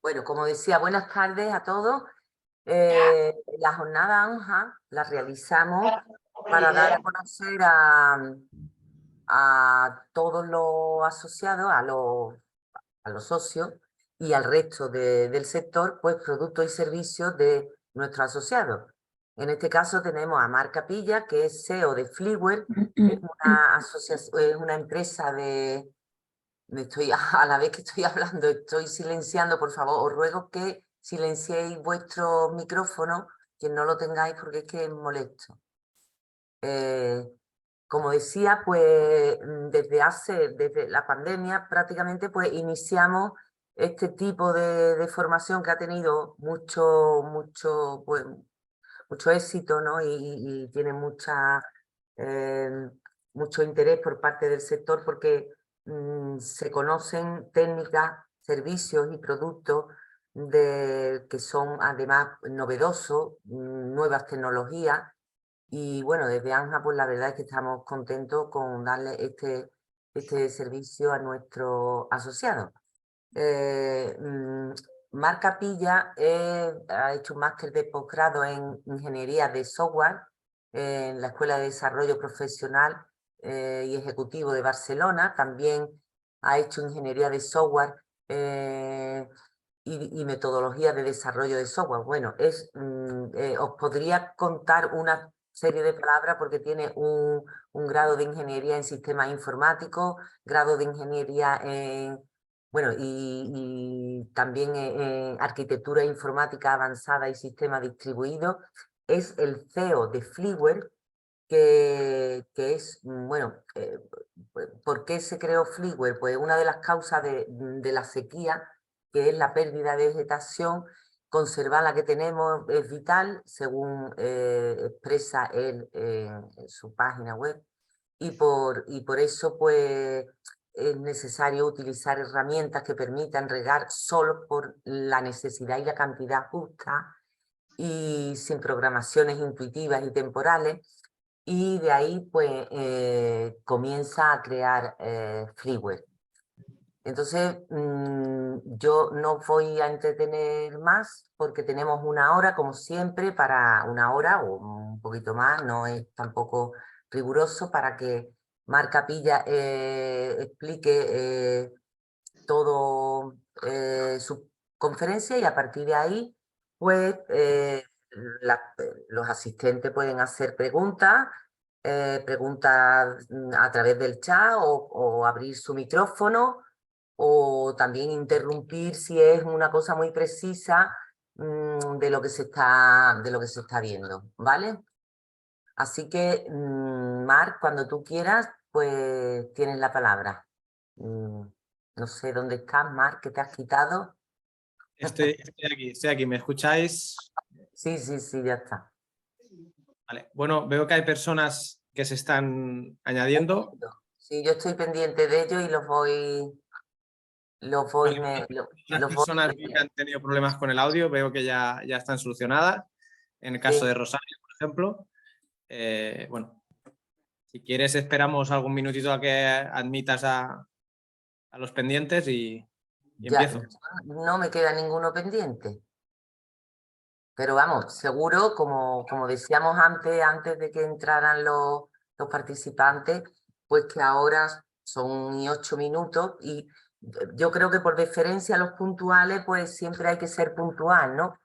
Bueno, como decía, buenas tardes a todos. La jornada ANJA la realizamos para dar a conocer a todos los asociados, a los socios y al resto del sector, pues productos y servicios de nuestros asociados. En este caso tenemos a Marc Capilla, que es CEO de Fliware, es una empresa de... a la vez que estoy hablando, estoy silenciando, por favor, os ruego que silenciéis vuestro micrófono, quien no lo tengáis porque es que es molesto. Como decía, pues desde la pandemia prácticamente pues iniciamos este tipo de formación que ha tenido mucho éxito, ¿no? Y tiene mucho interés por parte del sector porque se conocen técnicas, servicios y productos que son además novedosos, nuevas tecnologías. Y bueno, desde ANJA, pues la verdad es que estamos contentos con darle este servicio a nuestros asociados. Marc Capilla ha hecho un máster de posgrado en Ingeniería de Software en la Escuela de Desarrollo Profesional y Ejecutivo de Barcelona. También ha hecho Ingeniería de Software y Metodología de Desarrollo de Software. Bueno, os podría contar una serie de palabras porque tiene un grado de Ingeniería en Sistemas Informáticos, grado de Ingeniería en... Bueno, y también Arquitectura Informática Avanzada y Sistema Distribuido. Es el CEO de Fliware, que es, bueno, ¿por qué se creó Fliware? Pues una de las causas de la sequía, que es la pérdida de vegetación, conservar la que tenemos es vital, según expresa él en su página web, y por eso pues es necesario utilizar herramientas que permitan regar solo por la necesidad y la cantidad justa y sin programaciones intuitivas y temporales. Y de ahí pues comienza a crear freeware. Entonces yo no voy a entretener más porque tenemos una hora, como siempre, para una hora o un poquito más, no es tampoco riguroso, para que Marc Capilla explique todo su conferencia, y a partir de ahí pues los asistentes pueden hacer preguntas a través del chat o abrir su micrófono, o también interrumpir si es una cosa muy precisa de lo que se está viendo, ¿vale? Así que, Marc, cuando tú quieras, pues tienes la palabra. No sé dónde estás, Marc, que te has quitado. Estoy aquí. ¿Me escucháis? Sí, sí, sí, ya está. Vale. Bueno, veo que hay personas que se están añadiendo. Sí, yo estoy pendiente de ello y Vale. Las los voy personas que han tenido problemas con el audio, veo que ya están solucionadas. En el caso sí. de Rosario, por ejemplo. Bueno, si quieres esperamos algún minutito a que admitas a los pendientes y Ya, empiezo. no me queda ninguno pendiente. Pero vamos, seguro, como decíamos antes de que entraran los participantes, pues que ahora son 8 minutos y yo creo que por deferencia a los puntuales, pues siempre hay que ser puntual, ¿no?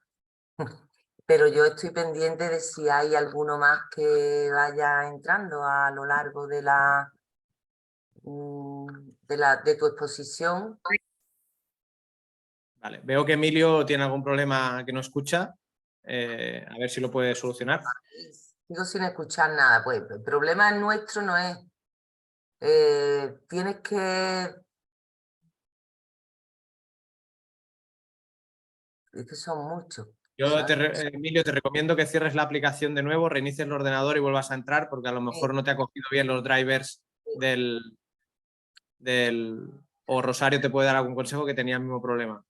Pero yo estoy pendiente de si hay alguno más que vaya entrando a lo largo de tu exposición. Vale, veo que Emilio tiene algún problema que no escucha. A ver si lo puede solucionar. Sigo sin escuchar nada. Pues el problema nuestro no es... tienes que... Es que son muchos, ¿sabes? Emilio, te recomiendo que cierres la aplicación de nuevo, reinicies el ordenador y vuelvas a entrar porque a lo mejor no te ha cogido bien los drivers o Rosario te puede dar algún consejo que tenía el mismo problema.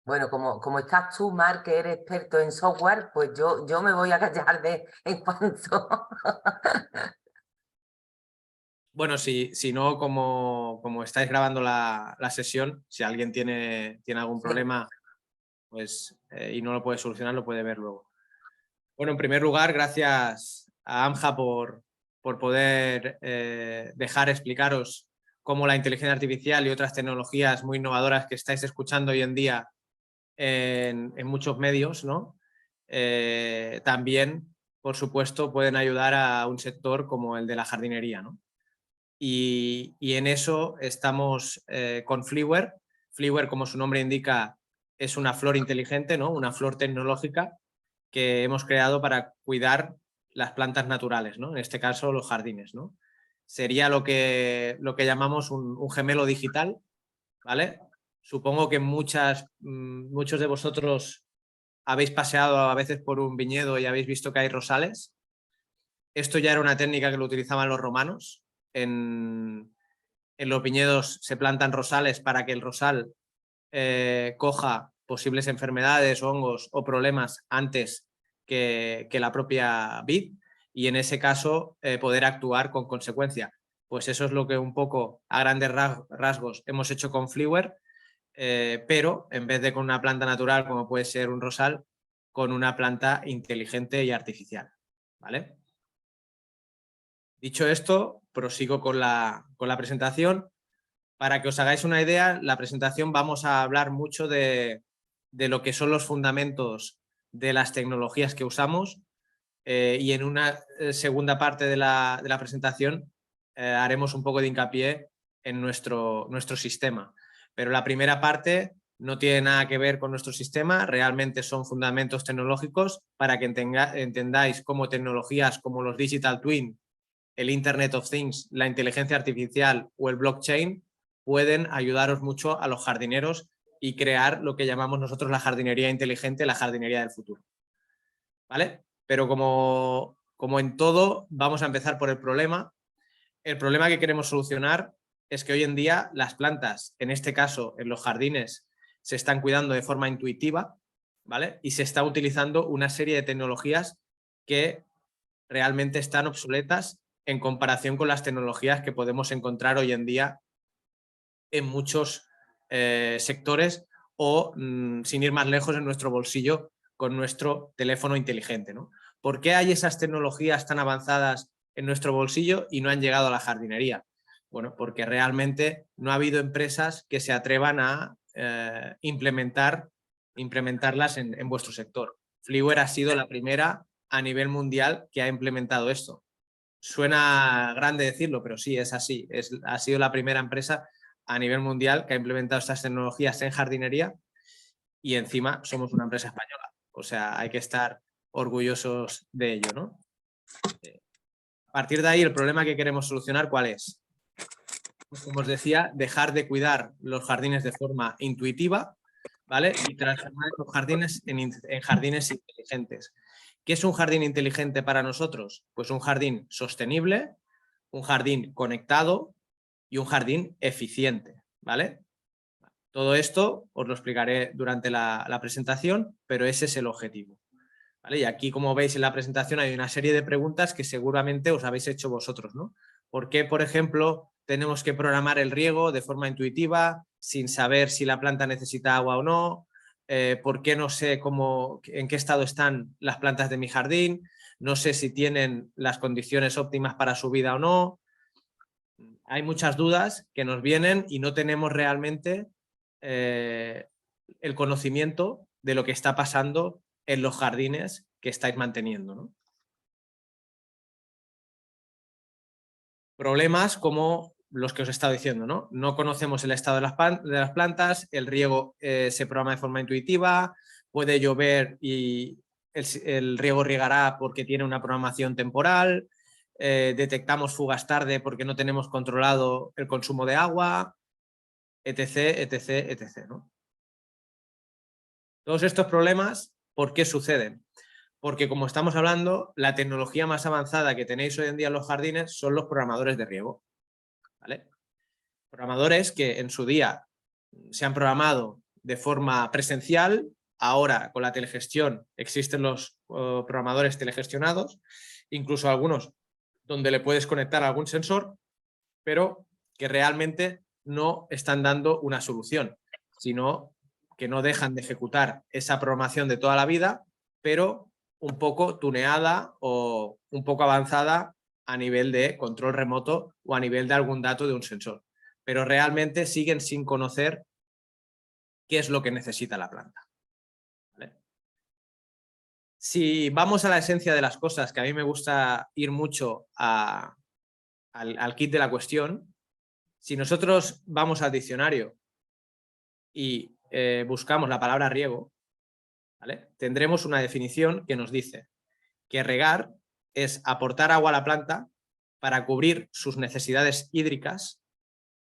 Bueno, como estás tú, Marc, que eres experto en software, pues yo me voy a callar en cuanto... Bueno, si no, como estáis grabando la sesión, si alguien tiene algún problema pues, y no lo puede solucionar, lo puede ver luego. Bueno, en primer lugar, gracias a AMJA por poder dejar explicaros cómo la inteligencia artificial y otras tecnologías muy innovadoras que estáis escuchando hoy en día en muchos medios, ¿no? También, por supuesto, pueden ayudar a un sector como el de la jardinería, ¿no? Y en eso estamos con Fliware. Fliware, como su nombre indica, es una flor inteligente, ¿no? Una flor tecnológica que hemos creado para cuidar las plantas naturales, ¿no? En este caso, los jardines, ¿no? Sería lo que llamamos un gemelo digital, ¿vale? Supongo que muchos de vosotros habéis paseado a veces por un viñedo y habéis visto que hay rosales. Esto ya era una técnica que lo utilizaban los romanos. En los viñedos se plantan rosales para que el rosal coja posibles enfermedades, hongos o problemas antes que la propia vid, y en ese caso poder actuar con consecuencia. Pues eso es lo que un poco a grandes rasgos hemos hecho con Fliware, pero en vez de con una planta natural como puede ser un rosal, con una planta inteligente y artificial, ¿vale? Dicho esto, prosigo con la presentación. Para que os hagáis una idea, la presentación vamos a hablar mucho de lo que son los fundamentos de las tecnologías que usamos, y en una segunda parte de la presentación haremos un poco de hincapié en nuestro sistema. Pero la primera parte no tiene nada que ver con nuestro sistema, realmente son fundamentos tecnológicos para que entendáis cómo tecnologías como los Digital Twin, el Internet of Things, la inteligencia artificial o el blockchain pueden ayudaros mucho a los jardineros y crear lo que llamamos nosotros la jardinería inteligente, la jardinería del futuro. ¿Vale? Pero como en todo, vamos a empezar por el problema. El problema que queremos solucionar es que hoy en día las plantas, en este caso en los jardines, se están cuidando de forma intuitiva, ¿vale? Y se está utilizando una serie de tecnologías que realmente están obsoletas en comparación con las tecnologías que podemos encontrar hoy en día en muchos sectores o, sin ir más lejos, en nuestro bolsillo con nuestro teléfono inteligente, ¿no? ¿Por qué hay esas tecnologías tan avanzadas en nuestro bolsillo y no han llegado a la jardinería? Bueno, porque realmente no ha habido empresas que se atrevan a implementarlas en vuestro sector. Fliware ha sido la primera a nivel mundial que ha implementado esto. Suena grande decirlo, pero sí, es así. Ha sido la primera empresa a nivel mundial que ha implementado estas tecnologías en jardinería, y encima somos una empresa española. O sea, hay que estar orgullosos de ello, ¿no? A partir de ahí, el problema que queremos solucionar, ¿cuál es? Pues, como os decía, dejar de cuidar los jardines de forma intuitiva, ¿vale? Y transformar los jardines en jardines inteligentes. ¿Qué es un jardín inteligente para nosotros? Pues un jardín sostenible, un jardín conectado y un jardín eficiente, ¿vale? Todo esto os lo explicaré durante la presentación, pero ese es el objetivo, ¿vale? Y aquí, como veis en la presentación, hay una serie de preguntas que seguramente os habéis hecho vosotros, ¿no? ¿Por qué, por ejemplo, tenemos que programar el riego de forma intuitiva sin saber si la planta necesita agua o no? ¿Por qué no sé en qué estado están las plantas de mi jardín? No sé si tienen las condiciones óptimas para su vida o no. Hay muchas dudas que nos vienen y no tenemos realmente el conocimiento de lo que está pasando en los jardines que estáis manteniendo, ¿no? Problemas como los que os he estado diciendo, ¿no? No conocemos el estado de las plantas, el riego se programa de forma intuitiva, puede llover y el riego riegará porque tiene una programación temporal, detectamos fugas tarde porque no tenemos controlado el consumo de agua, etc, etc, etc, ¿no? Todos estos problemas, ¿por qué suceden? Porque, como estamos hablando, la tecnología más avanzada que tenéis hoy en día en los jardines son los programadores de riego, ¿vale? Programadores que en su día se han programado de forma presencial, ahora con la telegestión existen los programadores telegestionados, incluso algunos donde le puedes conectar algún sensor pero que realmente no están dando una solución, sino que no dejan de ejecutar esa programación de toda la vida, pero un poco tuneada o un poco avanzada a nivel de control remoto o a nivel de algún dato de un sensor. Pero realmente siguen sin conocer qué es lo que necesita la planta. ¿Vale? Si vamos a la esencia de las cosas, que a mí me gusta ir mucho al kit de la cuestión, si nosotros vamos al diccionario y buscamos la palabra riego, ¿vale? Tendremos una definición que nos dice que regar es aportar agua a la planta para cubrir sus necesidades hídricas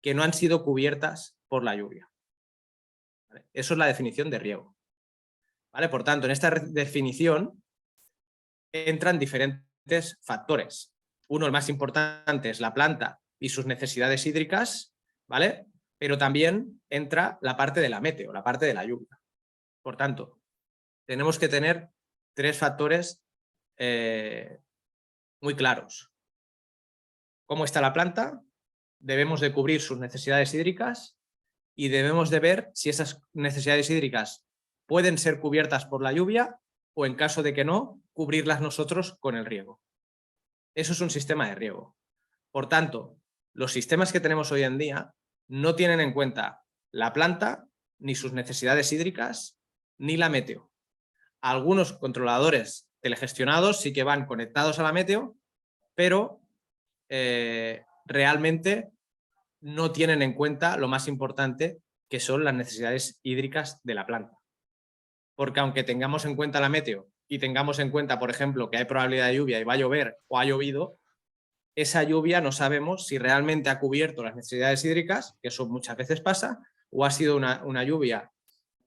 que no han sido cubiertas por la lluvia. ¿Vale? Eso es la definición de riego. ¿Vale? Por tanto, en esta definición entran diferentes factores. Uno, el más importante, es la planta y sus necesidades hídricas, ¿vale? Pero también entra la parte de la meteo, la parte de la lluvia. Por tanto, tenemos que tener tres factores muy claros. ¿Cómo está la planta? Debemos de cubrir sus necesidades hídricas y debemos de ver si esas necesidades hídricas pueden ser cubiertas por la lluvia o, en caso de que no, cubrirlas nosotros con el riego. Eso es un sistema de riego. Por tanto, los sistemas que tenemos hoy en día no tienen en cuenta la planta, ni sus necesidades hídricas, ni la meteo. Algunos controladores telegestionados sí que van conectados a la meteo, pero realmente no tienen en cuenta lo más importante, que son las necesidades hídricas de la planta. Porque aunque tengamos en cuenta la meteo y tengamos en cuenta, por ejemplo, que hay probabilidad de lluvia y va a llover o ha llovido, esa lluvia no sabemos si realmente ha cubierto las necesidades hídricas, que eso muchas veces pasa, o ha sido una lluvia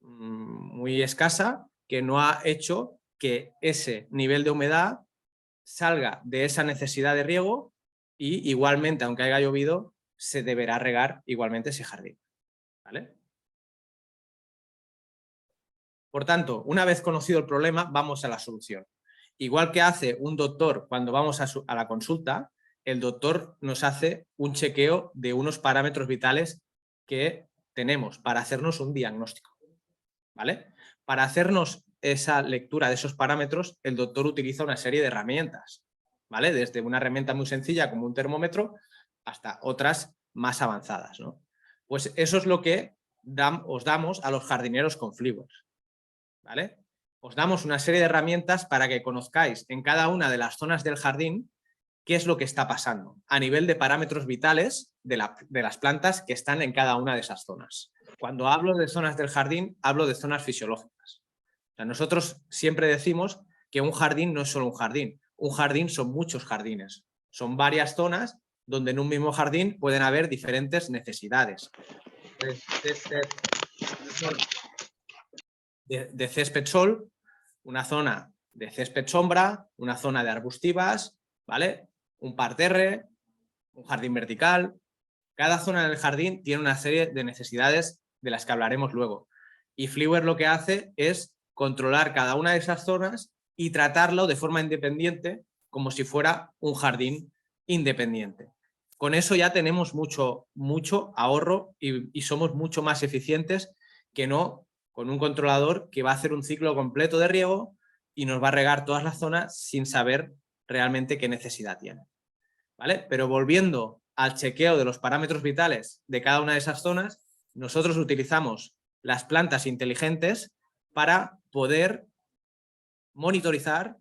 muy escasa que no ha hecho que ese nivel de humedad salga de esa necesidad de riego y igualmente, aunque haya llovido, se deberá regar igualmente ese jardín. ¿Vale? Por tanto, una vez conocido el problema, vamos a la solución. Igual que hace un doctor cuando vamos a la consulta, el doctor nos hace un chequeo de unos parámetros vitales que tenemos para hacernos un diagnóstico. ¿Vale? Para hacernos esa lectura de esos parámetros, el doctor utiliza una serie de herramientas, ¿vale? Desde una herramienta muy sencilla como un termómetro hasta otras más avanzadas, ¿no? Pues eso es lo que os damos a los jardineros con Flieware, ¿vale? Os damos una serie de herramientas para que conozcáis en cada una de las zonas del jardín qué es lo que está pasando a nivel de parámetros vitales de las plantas que están en cada una de esas zonas. Cuando hablo de zonas del jardín, hablo de zonas fisiológicas. O sea, nosotros siempre decimos que un jardín no es solo un jardín son muchos jardines, son varias zonas donde en un mismo jardín pueden haber diferentes necesidades. De césped sol, una zona de césped sombra, una zona de arbustivas, ¿vale? Un parterre, un jardín vertical. Cada zona del jardín tiene una serie de necesidades de las que hablaremos luego. Y Flieware lo que hace es controlar cada una de esas zonas y tratarlo de forma independiente, como si fuera un jardín independiente. Con eso ya tenemos mucho ahorro y somos mucho más eficientes que no con un controlador que va a hacer un ciclo completo de riego y nos va a regar todas las zonas sin saber realmente qué necesidad tiene. ¿Vale? Pero volviendo al chequeo de los parámetros vitales de cada una de esas zonas, nosotros utilizamos las plantas inteligentes para poder monitorizar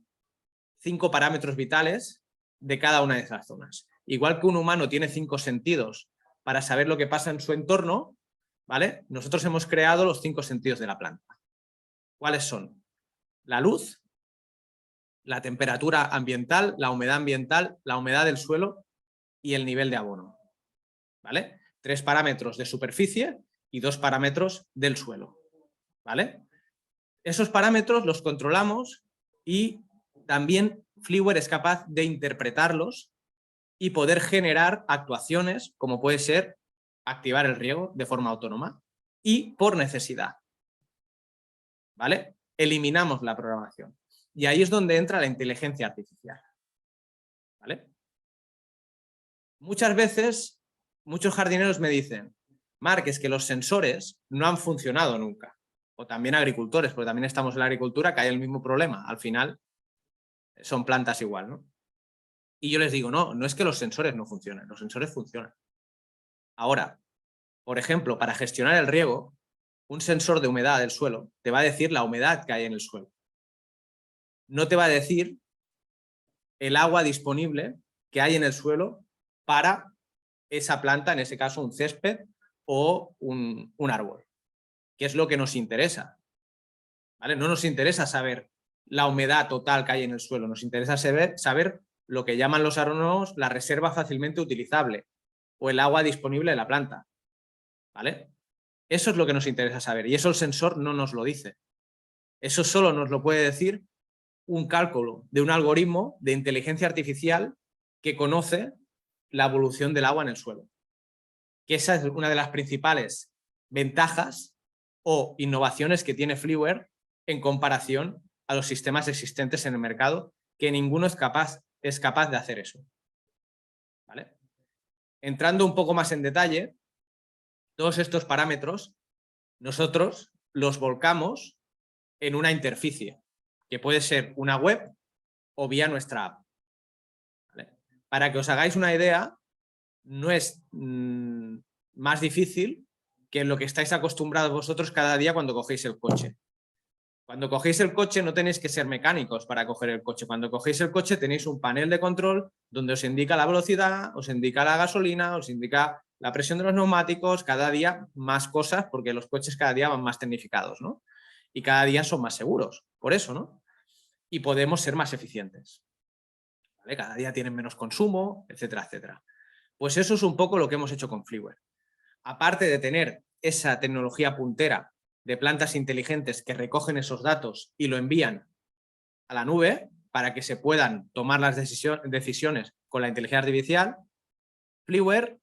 5 parámetros vitales de cada una de esas zonas. Igual que un humano tiene 5 sentidos para saber lo que pasa en su entorno, ¿vale? Nosotros hemos creado los 5 sentidos de la planta. ¿Cuáles son? La luz, la temperatura ambiental, la humedad del suelo y el nivel de abono. ¿Vale? 3 parámetros de superficie y 2 parámetros del suelo. ¿Vale? Esos parámetros los controlamos y también Flieware es capaz de interpretarlos y poder generar actuaciones como puede ser activar el riego de forma autónoma y por necesidad. ¿Vale? Eliminamos la programación. Y ahí es donde entra la inteligencia artificial. ¿Vale? Muchas veces muchos jardineros me dicen, Marc, es que los sensores no han funcionado nunca. O también agricultores, porque también estamos en la agricultura, que hay el mismo problema. Al final son plantas igual, ¿no? Y yo les digo, no, no es que los sensores no funcionen, los sensores funcionan. Ahora, por ejemplo, para gestionar el riego, un sensor de humedad del suelo te va a decir la humedad que hay en el suelo. No te va a decir el agua disponible que hay en el suelo para esa planta, en ese caso un césped o un árbol, que es lo que nos interesa. ¿Vale? No nos interesa saber la humedad total que hay en el suelo, nos interesa saber lo que llaman los agrónomos la reserva fácilmente utilizable o el agua disponible de la planta. ¿Vale? Eso es lo que nos interesa saber y eso el sensor no nos lo dice. Eso solo nos lo puede decir un cálculo de un algoritmo de inteligencia artificial que conoce la evolución del agua en el suelo. Que esa es una de las principales ventajas o innovaciones que tiene Fliware en comparación a los sistemas existentes en el mercado, que ninguno es capaz de hacer eso. ¿Vale? Entrando un poco más en detalle, todos estos parámetros nosotros los volcamos en una interficie, que puede ser una web o vía nuestra app. ¿Vale? Para que os hagáis una idea, no es más difícil que lo que estáis acostumbrados vosotros cada día cuando cogéis el coche. Cuando cogéis el coche no tenéis que ser mecánicos para coger el coche. Cuando cogéis el coche tenéis un panel de control donde os indica la velocidad, os indica la gasolina, os indica la presión de los neumáticos, cada día más cosas porque los coches cada día van más tecnificados, ¿no? Y cada día son más seguros, por eso, ¿no? Y podemos ser más eficientes. ¿Vale? Cada día tienen menos consumo, etcétera, etcétera. Pues eso es un poco lo que hemos hecho con Fliware. Aparte de tener esa tecnología puntera de plantas inteligentes que recogen esos datos y lo envían a la nube para que se puedan tomar las decisiones con la inteligencia artificial, Fliware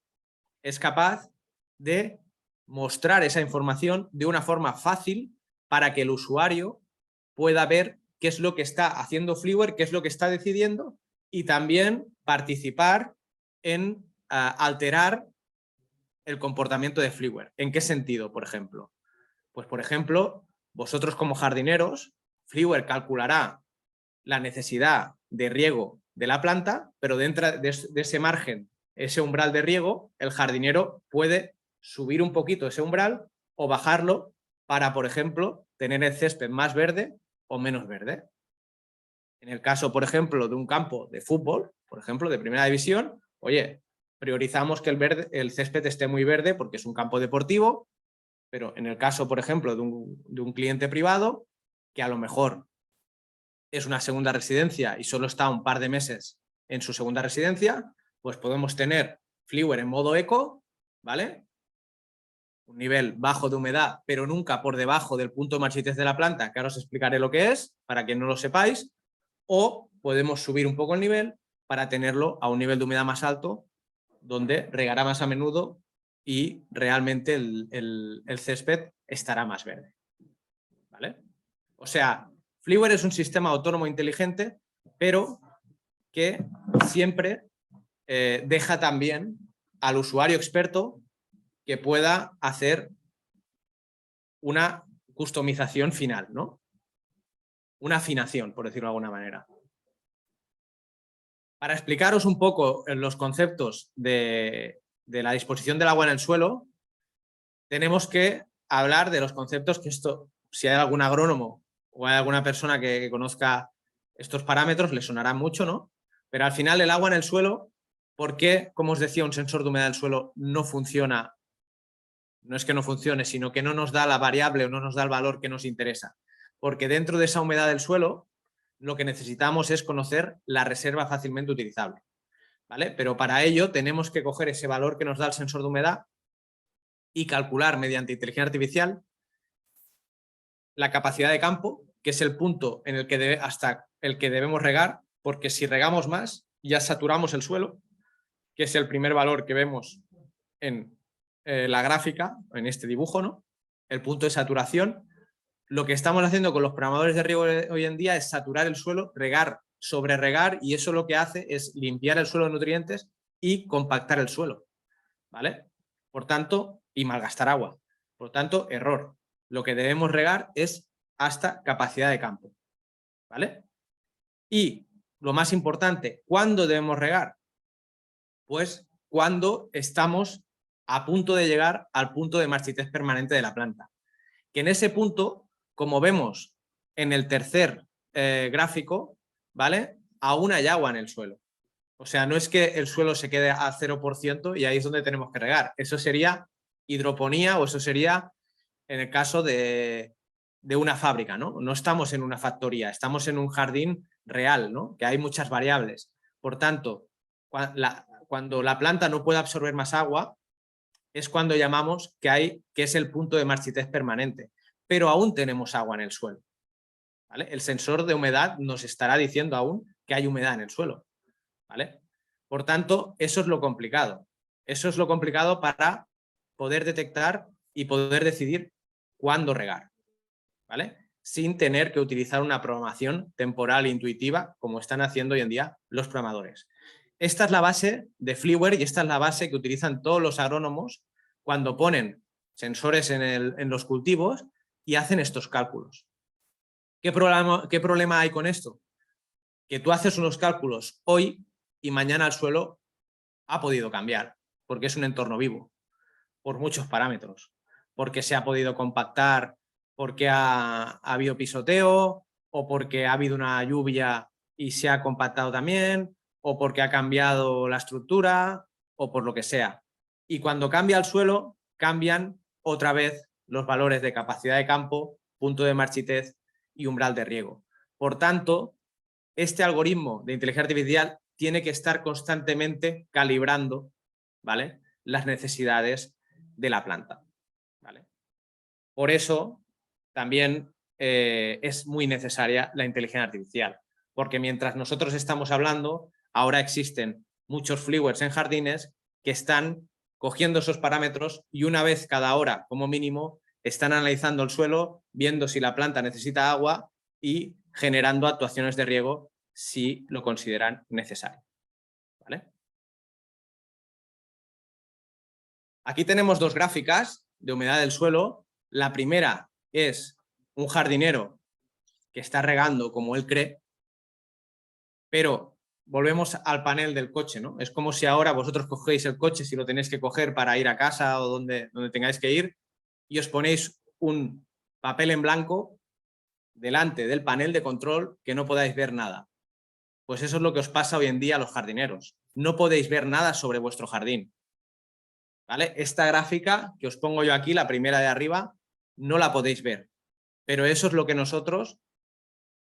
es capaz de mostrar esa información de una forma fácil para que el usuario pueda ver qué es lo que está haciendo Fliware, qué es lo que está decidiendo y también participar en alterar el comportamiento de Fliware. ¿En qué sentido, por ejemplo? Pues, por ejemplo, vosotros como jardineros, Fliware calculará la necesidad de riego de la planta, pero dentro de ese margen, ese umbral de riego, el jardinero puede subir un poquito ese umbral o bajarlo para, por ejemplo, tener el césped más verde o menos verde. En el caso, por ejemplo, de un campo de fútbol, por ejemplo, de primera división, oye, priorizamos que el césped esté muy verde porque es un campo deportivo, pero en el caso, por ejemplo, de un cliente privado, que a lo mejor es una segunda residencia y solo está un par de meses en su segunda residencia, pues podemos tener Fliware en modo eco, ¿vale? Un nivel bajo de humedad, pero nunca por debajo del punto de marchitez de la planta, que ahora os explicaré lo que es, para que no lo sepáis, o podemos subir un poco el nivel para tenerlo a un nivel de humedad más alto, donde regará más a menudo y realmente el césped estará más verde. ¿Vale? O sea, Fliware es un sistema autónomo inteligente, pero que siempre deja también al usuario experto que pueda hacer una customización final, ¿no? Una afinación, por decirlo de alguna manera. Para explicaros un poco los conceptos de la disposición del agua en el suelo, tenemos que hablar de los conceptos que esto, si hay algún agrónomo o hay alguna persona que conozca estos parámetros, le sonará mucho, ¿no? Pero al final el agua en el suelo, ¿por qué, como os decía, un sensor de humedad del suelo no funciona? No es que no funcione, sino que no nos da la variable o no nos da el valor que nos interesa. Porque dentro de esa humedad del suelo, lo que necesitamos es conocer la reserva fácilmente utilizable. ¿Vale? Pero para ello tenemos que coger ese valor que nos da el sensor de humedad y calcular mediante inteligencia artificial la capacidad de campo, que es el punto en el que hasta el que debemos regar, porque si regamos más ya saturamos el suelo, que es el primer valor que vemos en la gráfica, en este dibujo, ¿no? El punto de saturación. Lo que estamos haciendo con los programadores de riego hoy en día es saturar el suelo, regar, sobreregar, y eso lo que hace es limpiar el suelo de nutrientes y compactar el suelo. ¿vale? Por tanto, y malgastar agua. Por tanto, error. Lo que debemos regar es hasta capacidad de campo, ¿vale? Y lo más importante, ¿cuándo debemos regar? Pues cuando estamos a punto de llegar al punto de marchitez permanente de la planta. Que en ese punto, como vemos en el tercer gráfico, ¿vale? Aún hay agua en el suelo. O sea, no es que el suelo se quede a 0% y ahí es donde tenemos que regar. Eso sería hidroponía o eso sería en el caso de una fábrica, ¿no? No estamos en una factoría, estamos en un jardín real, ¿no? Que hay muchas variables. Por tanto, cuando la planta no puede absorber más agua, es cuando llamamos que es el punto de marchitez permanente. Pero aún tenemos agua en el suelo, ¿vale? El sensor de humedad nos estará diciendo aún que hay humedad en el suelo, ¿vale? Por tanto, eso es lo complicado. Eso es lo complicado para poder detectar y poder decidir cuándo regar, ¿vale? Sin tener que utilizar una programación temporal e intuitiva como están haciendo hoy en día los programadores. Esta es la base de Fliware y esta es la base que utilizan todos los agrónomos cuando ponen sensores en los cultivos y hacen estos cálculos. ¿Qué problema hay con esto? Que tú haces unos cálculos hoy y mañana el suelo ha podido cambiar, porque es un entorno vivo, por muchos parámetros, porque se ha podido compactar, porque ha habido pisoteo, o porque ha habido una lluvia y se ha compactado también, o porque ha cambiado la estructura, o por lo que sea. Y cuando cambia el suelo, cambian otra vez los valores de capacidad de campo, punto de marchitez y umbral de riego. Por tanto, este algoritmo de inteligencia artificial tiene que estar constantemente calibrando, ¿vale?, las necesidades de la planta, ¿vale? Por eso también es muy necesaria la inteligencia artificial, porque mientras nosotros estamos hablando, ahora existen muchos Fliwares en jardines que están cogiendo esos parámetros y una vez cada hora, como mínimo, están analizando el suelo, viendo si la planta necesita agua y generando actuaciones de riego si lo consideran necesario, ¿vale? Aquí tenemos dos gráficas de humedad del suelo. La primera es un jardinero que está regando como él cree, pero volvemos al panel del coche, ¿no? Es como si ahora vosotros cogéis el coche, si lo tenéis que coger para ir a casa o donde tengáis que ir, y os ponéis un papel en blanco delante del panel de control que no podáis ver nada. Pues eso es lo que os pasa hoy en día a los jardineros. No podéis ver nada sobre vuestro jardín, ¿vale? Esta gráfica que os pongo yo aquí, la primera de arriba, no la podéis ver. Pero eso es lo que nosotros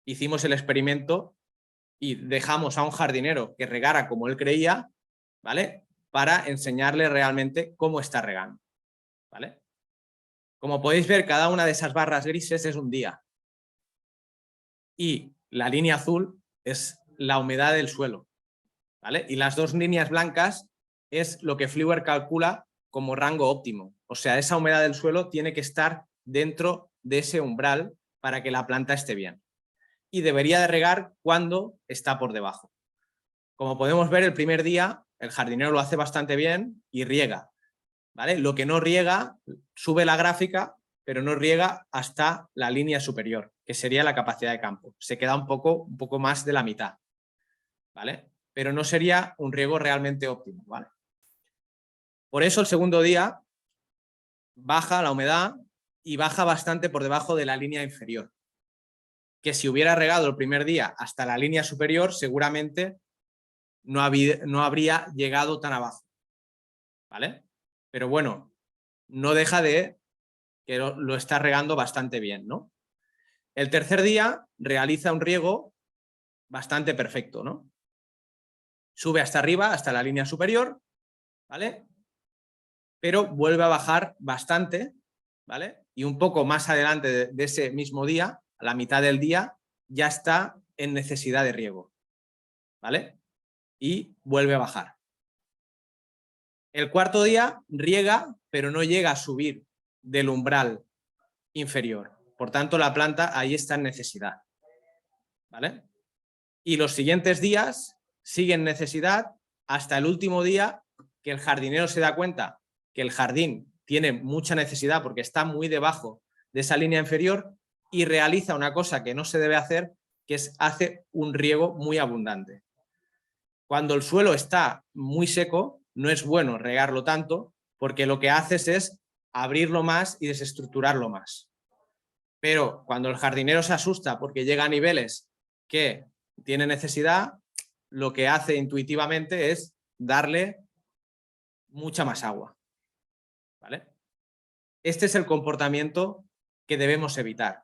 hicimos el experimento y dejamos a un jardinero que regara como él creía, ¿vale?, para enseñarle realmente cómo está regando, ¿vale? Como podéis ver, cada una de esas barras grises es un día. Y la línea azul es la humedad del suelo, ¿vale? Y las dos líneas blancas es lo que Fliware calcula como rango óptimo. O sea, esa humedad del suelo tiene que estar dentro de ese umbral para que la planta esté bien. Y debería de regar cuando está por debajo. Como podemos ver, el primer día el jardinero lo hace bastante bien y riega, ¿vale? Lo que no riega, sube la gráfica, pero no riega hasta la línea superior, que sería la capacidad de campo. Se queda un poco más de la mitad, ¿vale? Pero no sería un riego realmente óptimo, ¿vale? Por eso el segundo día baja la humedad y baja bastante por debajo de la línea inferior. Que si hubiera regado el primer día hasta la línea superior, seguramente no habría llegado tan abajo, ¿vale? Pero bueno, no deja de que lo está regando bastante bien, ¿no? El tercer día realiza un riego bastante perfecto, ¿no? Sube hasta arriba, hasta la línea superior, ¿vale? Pero vuelve a bajar bastante, ¿vale? Y un poco más adelante de ese mismo día, a la mitad del día, ya está en necesidad de riego, ¿vale? Y vuelve a bajar. El cuarto día riega, pero no llega a subir del umbral inferior. Por tanto, la planta ahí está en necesidad, ¿vale? Y los siguientes días sigue en necesidad hasta el último día que el jardinero se da cuenta que el jardín tiene mucha necesidad porque está muy debajo de esa línea inferior y realiza una cosa que no se debe hacer, que es hace un riego muy abundante. Cuando el suelo está muy seco, no es bueno regarlo tanto porque lo que haces es abrirlo más y desestructurarlo más. Pero cuando el jardinero se asusta porque llega a niveles que tiene necesidad, lo que hace intuitivamente es darle mucha más agua. ¿Vale? Este es el comportamiento que debemos evitar,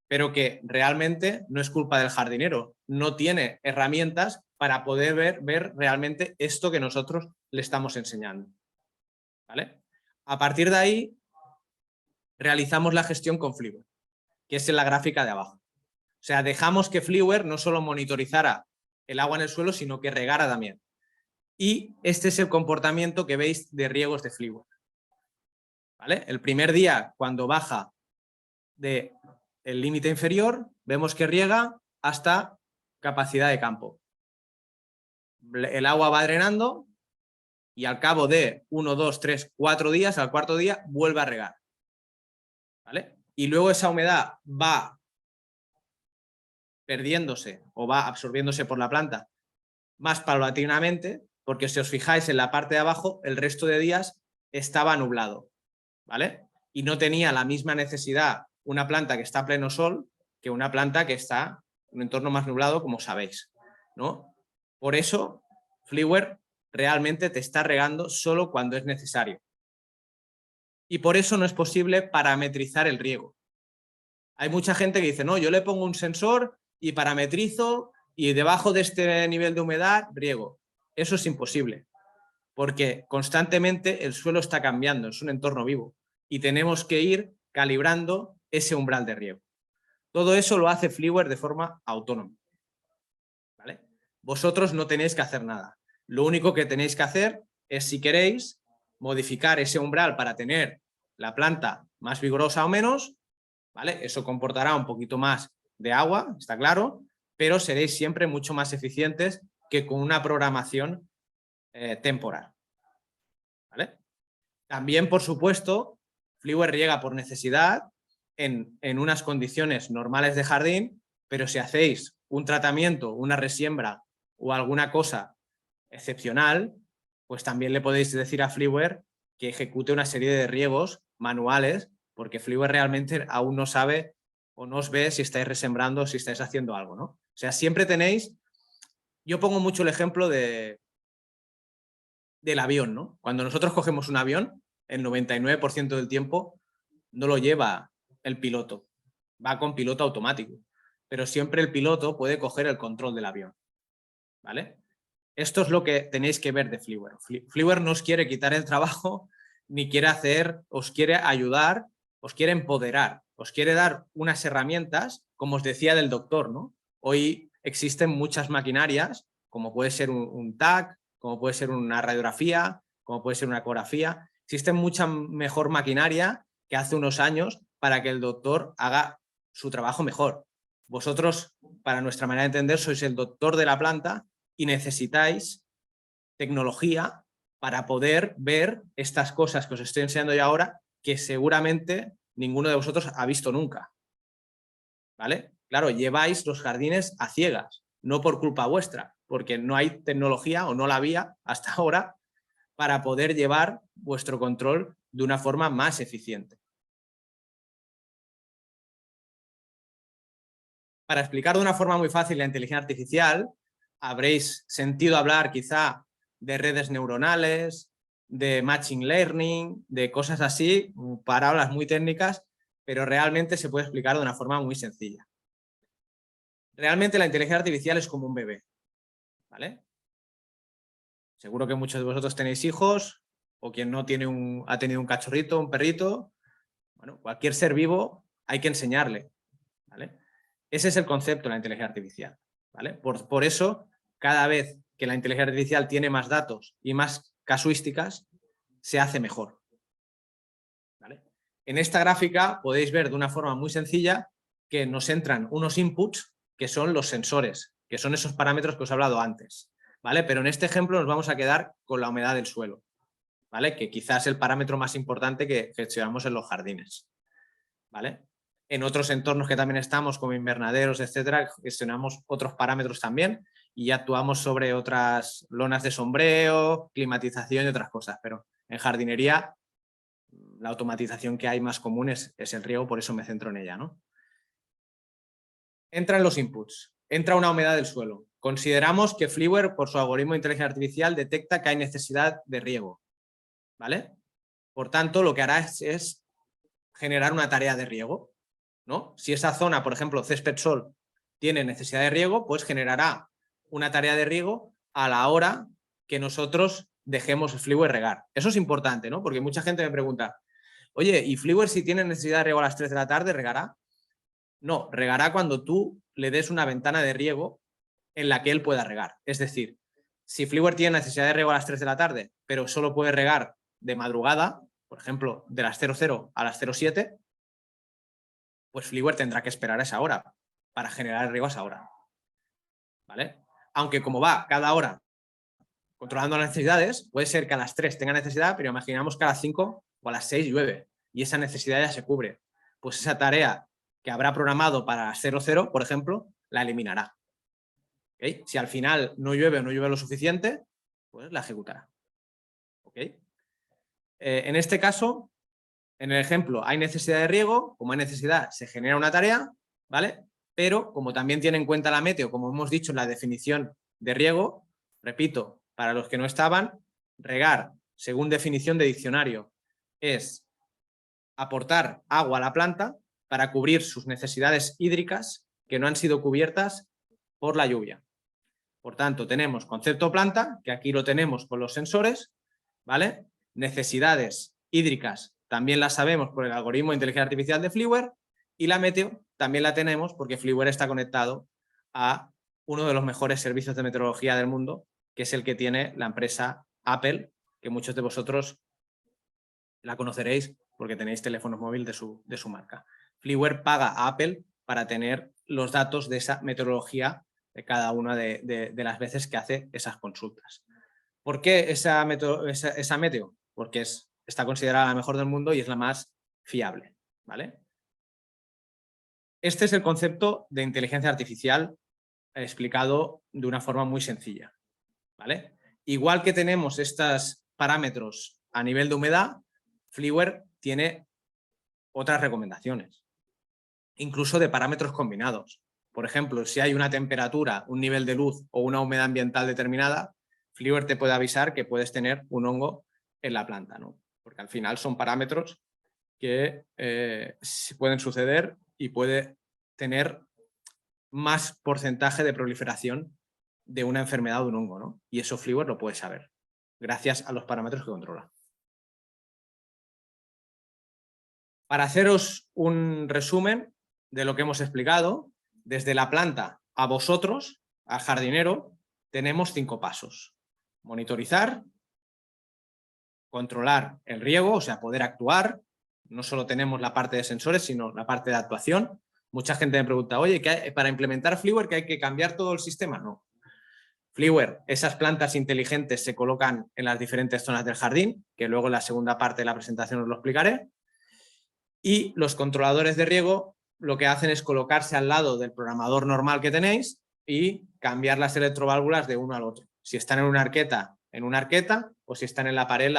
pero que realmente no es culpa del jardinero. No tiene herramientas para poder ver realmente esto que nosotros le estamos enseñando. ¿Vale? A partir de ahí, realizamos la gestión con Fliware, que es en la gráfica de abajo. O sea, dejamos que Fliware no solo monitorizara el agua en el suelo, sino que regara también. Y este es el comportamiento que veis de riegos de Fliware. ¿Vale? El primer día, cuando baja del límite inferior, vemos que riega hasta capacidad de campo. El agua va drenando y al cabo de 1, 2, 3, 4 días, al cuarto día, vuelve a regar. ¿Vale? Y luego esa humedad va perdiéndose o va absorbiéndose por la planta más paulatinamente, porque si os fijáis en la parte de abajo, el resto de días estaba nublado, ¿vale? Y no tenía la misma necesidad una planta que está a pleno sol que una planta que está en un entorno más nublado, como sabéis, ¿no? Por eso, Fliware realmente te está regando solo cuando es necesario. Y por eso no es posible parametrizar el riego. Hay mucha gente que dice, no, yo le pongo un sensor y parametrizo y debajo de este nivel de humedad riego. Eso es imposible, porque constantemente el suelo está cambiando, es un entorno vivo y tenemos que ir calibrando ese umbral de riego. Todo eso lo hace Fliware de forma autónoma. ¿Vale? Vosotros no tenéis que hacer nada. Lo único que tenéis que hacer es, si queréis, modificar ese umbral para tener la planta más vigorosa o menos, ¿vale? Eso comportará un poquito más de agua, está claro, pero seréis siempre mucho más eficientes que con una programación temporal. ¿Vale? También, por supuesto, Fliware riega por necesidad en unas condiciones normales de jardín, pero si hacéis un tratamiento, una resiembra o alguna cosa excepcional, pues también le podéis decir a Fliware que ejecute una serie de riegos manuales, porque Fliware realmente aún no sabe o no os ve si estáis resembrando o si estáis haciendo algo, ¿no? O sea, siempre tenéis... Yo pongo mucho el ejemplo del avión, ¿no? Cuando nosotros cogemos un avión, el 99% del tiempo no lo lleva el piloto, va con piloto automático, pero siempre el piloto puede coger el control del avión, ¿vale? Esto es lo que tenéis que ver de Fliware. Fliware no os quiere quitar el trabajo, ni quiere hacer, os quiere ayudar, os quiere empoderar, os quiere dar unas herramientas, como os decía del doctor, ¿no? Hoy existen muchas maquinarias, como puede ser un TAC, como puede ser una radiografía, como puede ser una ecografía. Existe mucha mejor maquinaria que hace unos años para que el doctor haga su trabajo mejor. Vosotros, para nuestra manera de entender, sois el doctor de la planta y necesitáis tecnología para poder ver estas cosas que os estoy enseñando yo ahora, que seguramente ninguno de vosotros ha visto nunca. ¿Vale? Claro, lleváis los jardines a ciegas, no por culpa vuestra, porque no hay tecnología o no la había hasta ahora para poder llevar vuestro control de una forma más eficiente. Para explicar de una forma muy fácil la inteligencia artificial, habréis sentido hablar quizá de redes neuronales, de machine learning, de cosas así, palabras muy técnicas, pero realmente se puede explicar de una forma muy sencilla. Realmente la inteligencia artificial es como un bebé, ¿vale? Seguro que muchos de vosotros tenéis hijos, o quien no tiene ha tenido un cachorrito, un perrito. Bueno, cualquier ser vivo hay que enseñarle, ¿vale? Ese es el concepto de la inteligencia artificial, ¿vale? Por eso, cada vez que la inteligencia artificial tiene más datos y más casuísticas, se hace mejor, ¿vale? En esta gráfica podéis ver de una forma muy sencilla que nos entran unos inputs que son los sensores, que son esos parámetros que os he hablado antes, ¿vale? Pero en este ejemplo nos vamos a quedar con la humedad del suelo. ¿vale? Que quizás es el parámetro más importante que gestionamos en los jardines, ¿vale? En otros entornos que también estamos, como invernaderos, etcétera, gestionamos otros parámetros también y ya actuamos sobre otras lonas de sombreo, climatización y otras cosas, pero en jardinería la automatización que hay más común es el riego, por eso me centro en ella, ¿no? Entran los inputs, entra una humedad del suelo. Consideramos que Fliware, por su algoritmo de inteligencia artificial, detecta que hay necesidad de riego, ¿vale? Por tanto, lo que hará es generar una tarea de riego, ¿no? Si esa zona, por ejemplo, césped sol, tiene necesidad de riego, pues generará una tarea de riego a la hora que nosotros dejemos el Fliware regar. Eso es importante, ¿no? Porque mucha gente me pregunta, oye, ¿y Fliware si tiene necesidad de riego a las 3 de la tarde, regará? No, regará cuando tú le des una ventana de riego en la que él pueda regar. Es decir, si Fliware tiene necesidad de riego a las 3 de la tarde, pero solo puede regar de madrugada, por ejemplo, de las 00 a las 07, pues Fliware tendrá que esperar a esa hora para generar el riego a esa hora, ¿vale? Aunque como va cada hora controlando las necesidades, puede ser que a las 3 tenga necesidad, pero imaginamos que a las 5 o a las 6 llueve y esa necesidad ya se cubre. Pues esa tarea que habrá programado para las 00, por ejemplo, la eliminará. ¿Okay? Si al final no llueve o no llueve lo suficiente, pues la ejecutará. ¿Okay? En este caso, en el ejemplo, hay necesidad de riego, como hay necesidad, se genera una tarea, ¿vale? Pero como también tiene en cuenta la meteo, como hemos dicho en la definición de riego, repito, para los que no estaban, regar, según definición de diccionario, es aportar agua a la planta para cubrir sus necesidades hídricas que no han sido cubiertas por la lluvia. Por tanto, tenemos concepto planta, que aquí lo tenemos con los sensores, ¿vale? Necesidades hídricas también las sabemos por el algoritmo de inteligencia artificial de Fliware y la meteo también la tenemos porque Fliware está conectado a uno de los mejores servicios de meteorología del mundo, que es el que tiene la empresa Apple, que muchos de vosotros la conoceréis porque tenéis teléfonos móviles de su marca. Fliware paga a Apple para tener los datos de esa meteorología de cada una de las veces que hace esas consultas. ¿Por qué esa meteo? Porque está considerada la mejor del mundo y es la más fiable, ¿vale? Este es el concepto de inteligencia artificial explicado de una forma muy sencilla, ¿vale? Igual que tenemos estos parámetros a nivel de humedad, Fliware tiene otras recomendaciones, incluso de parámetros combinados. Por ejemplo, si hay una temperatura, un nivel de luz o una humedad ambiental determinada, Fliware te puede avisar que puedes tener un hongo en la planta, ¿no? Porque al final son parámetros que pueden suceder y puede tener más porcentaje de proliferación de una enfermedad o de un hongo, ¿no? Y eso Fliware lo puede saber, gracias a los parámetros que controla. Para haceros un resumen de lo que hemos explicado, desde la planta a vosotros, al jardinero, tenemos 5 pasos. Monitorizar, controlar el riego, o sea, poder actuar. No solo tenemos la parte de sensores, sino la parte de actuación. Mucha gente me pregunta, oye, para implementar Fliware, ¿que hay que cambiar todo el sistema? No. Fliware, esas plantas inteligentes se colocan en las diferentes zonas del jardín, que luego en la segunda parte de la presentación os lo explicaré. Y los controladores de riego lo que hacen es colocarse al lado del programador normal que tenéis y cambiar las electroválvulas de uno al otro. Si están en una arqueta, o si están en la pared,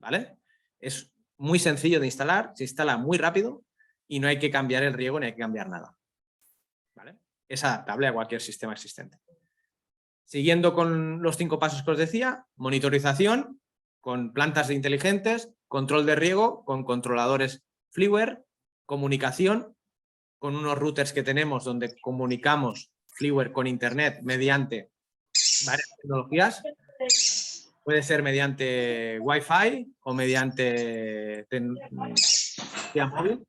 ¿vale? Es muy sencillo de instalar, se instala muy rápido y no hay que cambiar el riego ni hay que cambiar nada, ¿vale? Es adaptable a cualquier sistema existente. Siguiendo con los 5 pasos que os decía, monitorización con plantas inteligentes, control de riego con controladores Fliware, comunicación con unos routers que tenemos donde comunicamos Fliware con internet mediante varias tecnologías. Puede ser mediante Wi-Fi o mediante tecnología móvil,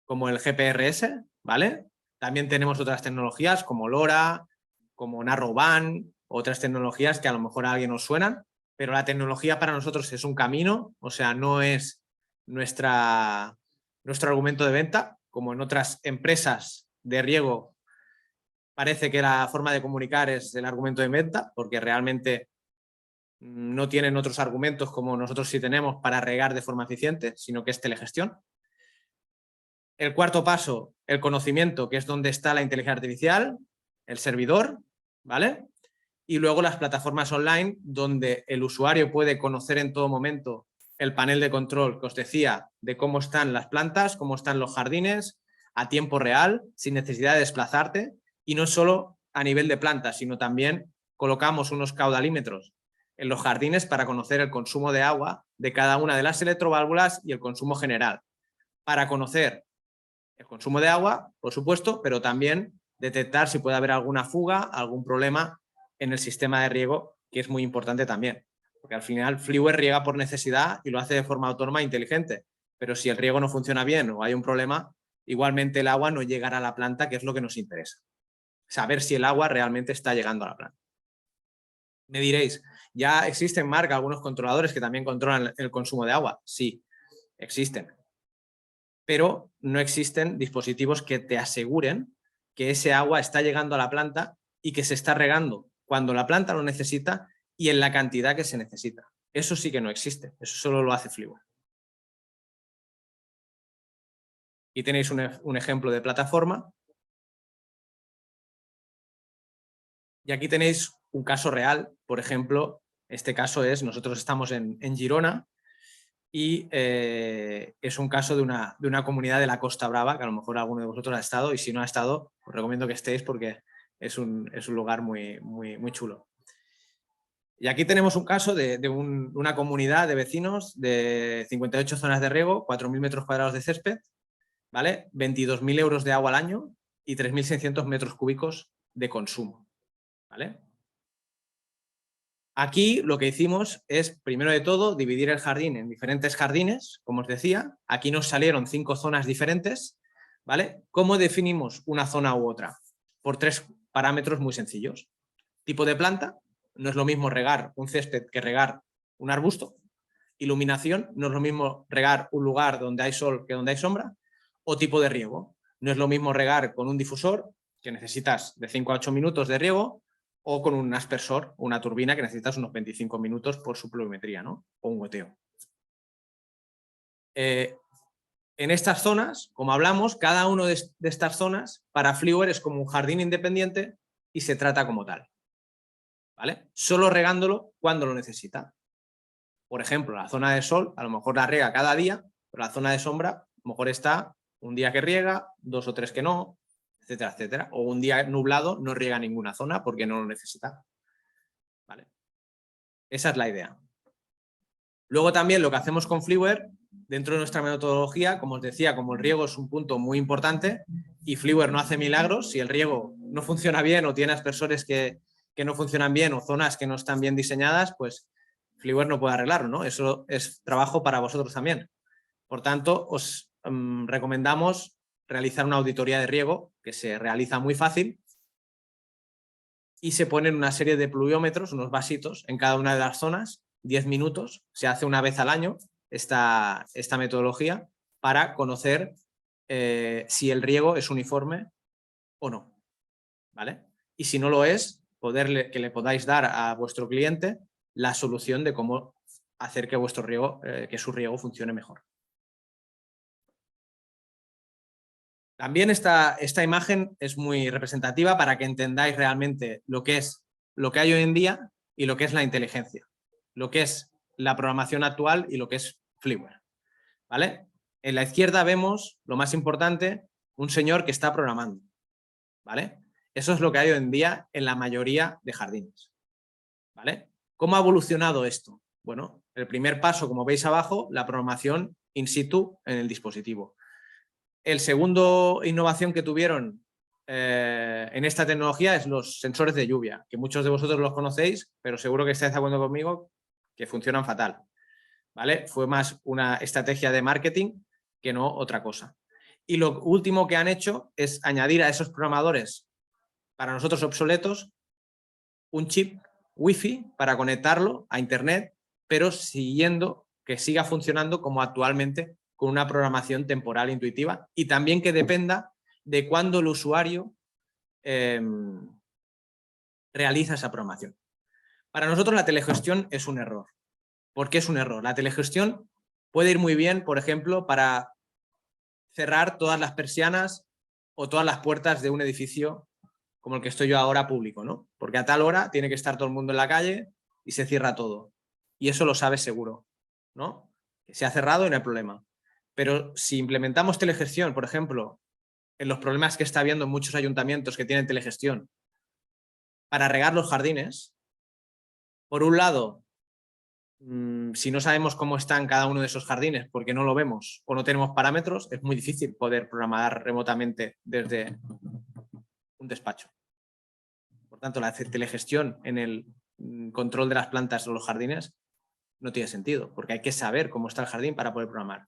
como el GPRS, ¿vale? También tenemos otras tecnologías como LoRa, como Narrowband, otras tecnologías que a lo mejor a alguien os suenan, pero la tecnología para nosotros es un camino, o sea, no es nuestro argumento de venta, como en otras empresas de riego parece que la forma de comunicar es el argumento de venta, porque realmente no tienen otros argumentos como nosotros sí tenemos para regar de forma eficiente, sino que es telegestión. El cuarto paso, el conocimiento, que es donde está la inteligencia artificial, el servidor, ¿vale? Y luego las plataformas online, donde el usuario puede conocer en todo momento el panel de control que os decía de cómo están las plantas, cómo están los jardines, a tiempo real, sin necesidad de desplazarte, y no solo a nivel de plantas, sino también colocamos unos caudalímetros en los jardines para conocer el consumo de agua de cada una de las electroválvulas y el consumo general, para conocer el consumo de agua, por supuesto, pero también detectar si puede haber alguna fuga, algún problema en el sistema de riego, que es muy importante también. Porque al final Fliware riega por necesidad y lo hace de forma autónoma e inteligente. Pero si el riego no funciona bien o hay un problema, igualmente el agua no llegará a la planta, que es lo que nos interesa. Saber si el agua realmente está llegando a la planta. Me diréis, ¿ya existen, Marc, algunos controladores que también controlan el consumo de agua? Sí, existen. Pero no existen dispositivos que te aseguren que ese agua está llegando a la planta y que se está regando cuando la planta lo necesita y en la cantidad que se necesita. Eso sí que no existe, eso solo lo hace Fliware. Y tenéis un ejemplo de plataforma. Y aquí tenéis un caso real, por ejemplo, este caso es, nosotros estamos en Girona y es un caso de una comunidad de la Costa Brava, que a lo mejor alguno de vosotros ha estado, y si no ha estado, os recomiendo que estéis porque es un lugar muy chulo. Y aquí tenemos un caso de una comunidad de vecinos de 58 zonas de riego, 4.000 metros cuadrados de césped, ¿vale? 22.000 euros de agua al año y 3.600 metros cúbicos de consumo, ¿vale? Aquí lo que hicimos es, primero de todo, dividir el jardín en diferentes jardines, como os decía. Aquí nos salieron 5 zonas diferentes, ¿vale? ¿Cómo definimos una zona u otra? Por 3 parámetros muy sencillos. Tipo de planta, no es lo mismo regar un césped que regar un arbusto. Iluminación, no es lo mismo regar un lugar donde hay sol que donde hay sombra. O tipo de riego, no es lo mismo regar con un difusor, que necesitas de 5 a 8 minutos de riego, o con un aspersor o una turbina que necesitas unos 25 minutos por su pluviometría, ¿no? O un goteo. En estas zonas, como hablamos, cada una de estas zonas para Fliware es como un jardín independiente y se trata como tal, ¿vale? Solo regándolo cuando lo necesita. Por ejemplo, la zona de sol a lo mejor la riega cada día, pero la zona de sombra a lo mejor está un día que riega, 2 o 3 que no, etcétera, etcétera. O un día nublado no riega ninguna zona porque no lo necesita. ¿Vale? Esa es la idea. Luego también lo que hacemos con Fliware, dentro de nuestra metodología, como os decía, como el riego es un punto muy importante y Fliware no hace milagros, si el riego no funciona bien o tiene aspersores que no funcionan bien o zonas que no están bien diseñadas, pues Fliware no puede arreglarlo, ¿no? Eso es trabajo para vosotros también. Por tanto, os recomendamos realizar una auditoría de riego, que se realiza muy fácil, y se ponen una serie de pluviómetros, unos vasitos, en cada una de las zonas, 10 minutos, se hace una vez al año esta metodología para conocer si el riego es uniforme o no, ¿vale? Y si no lo es, que le podáis dar a vuestro cliente la solución de cómo hacer que vuestro riego, que su riego funcione mejor. También esta imagen es muy representativa para que entendáis realmente lo que hay hoy en día y lo que es la inteligencia, lo que es la programación actual y lo que es Fliware, ¿vale? En la izquierda vemos, lo más importante, un señor que está programando, ¿vale? Eso es lo que hay hoy en día en la mayoría de jardines, ¿vale? ¿Cómo ha evolucionado esto? Bueno, el primer paso, como veis abajo, la programación in situ en el dispositivo. El segundo innovación que tuvieron en esta tecnología es los sensores de lluvia, que muchos de vosotros los conocéis, pero seguro que estáis de acuerdo conmigo que funcionan fatal, ¿vale? Fue más una estrategia de marketing que no otra cosa. Y lo último que han hecho es añadir a esos programadores, para nosotros obsoletos, un chip Wi-Fi para conectarlo a Internet, pero siguiendo que siga funcionando como actualmente, con una programación temporal intuitiva y también que dependa de cuándo el usuario realiza esa programación. Para nosotros la telegestión es un error. ¿Por qué es un error? La telegestión puede ir muy bien, por ejemplo, para cerrar todas las persianas o todas las puertas de un edificio como el que estoy yo ahora público, ¿no? Porque a tal hora tiene que estar todo el mundo en la calle y se cierra todo. Y eso lo sabes seguro, ¿no? Que se ha cerrado y no hay problema. Pero si implementamos telegestión, por ejemplo, en los problemas que está habiendo en muchos ayuntamientos que tienen telegestión, para regar los jardines, por un lado, si no sabemos cómo están cada uno de esos jardines porque no lo vemos o no tenemos parámetros, es muy difícil poder programar remotamente desde un despacho. Por tanto, la telegestión en el control de las plantas o los jardines no tiene sentido, porque hay que saber cómo está el jardín para poder programar.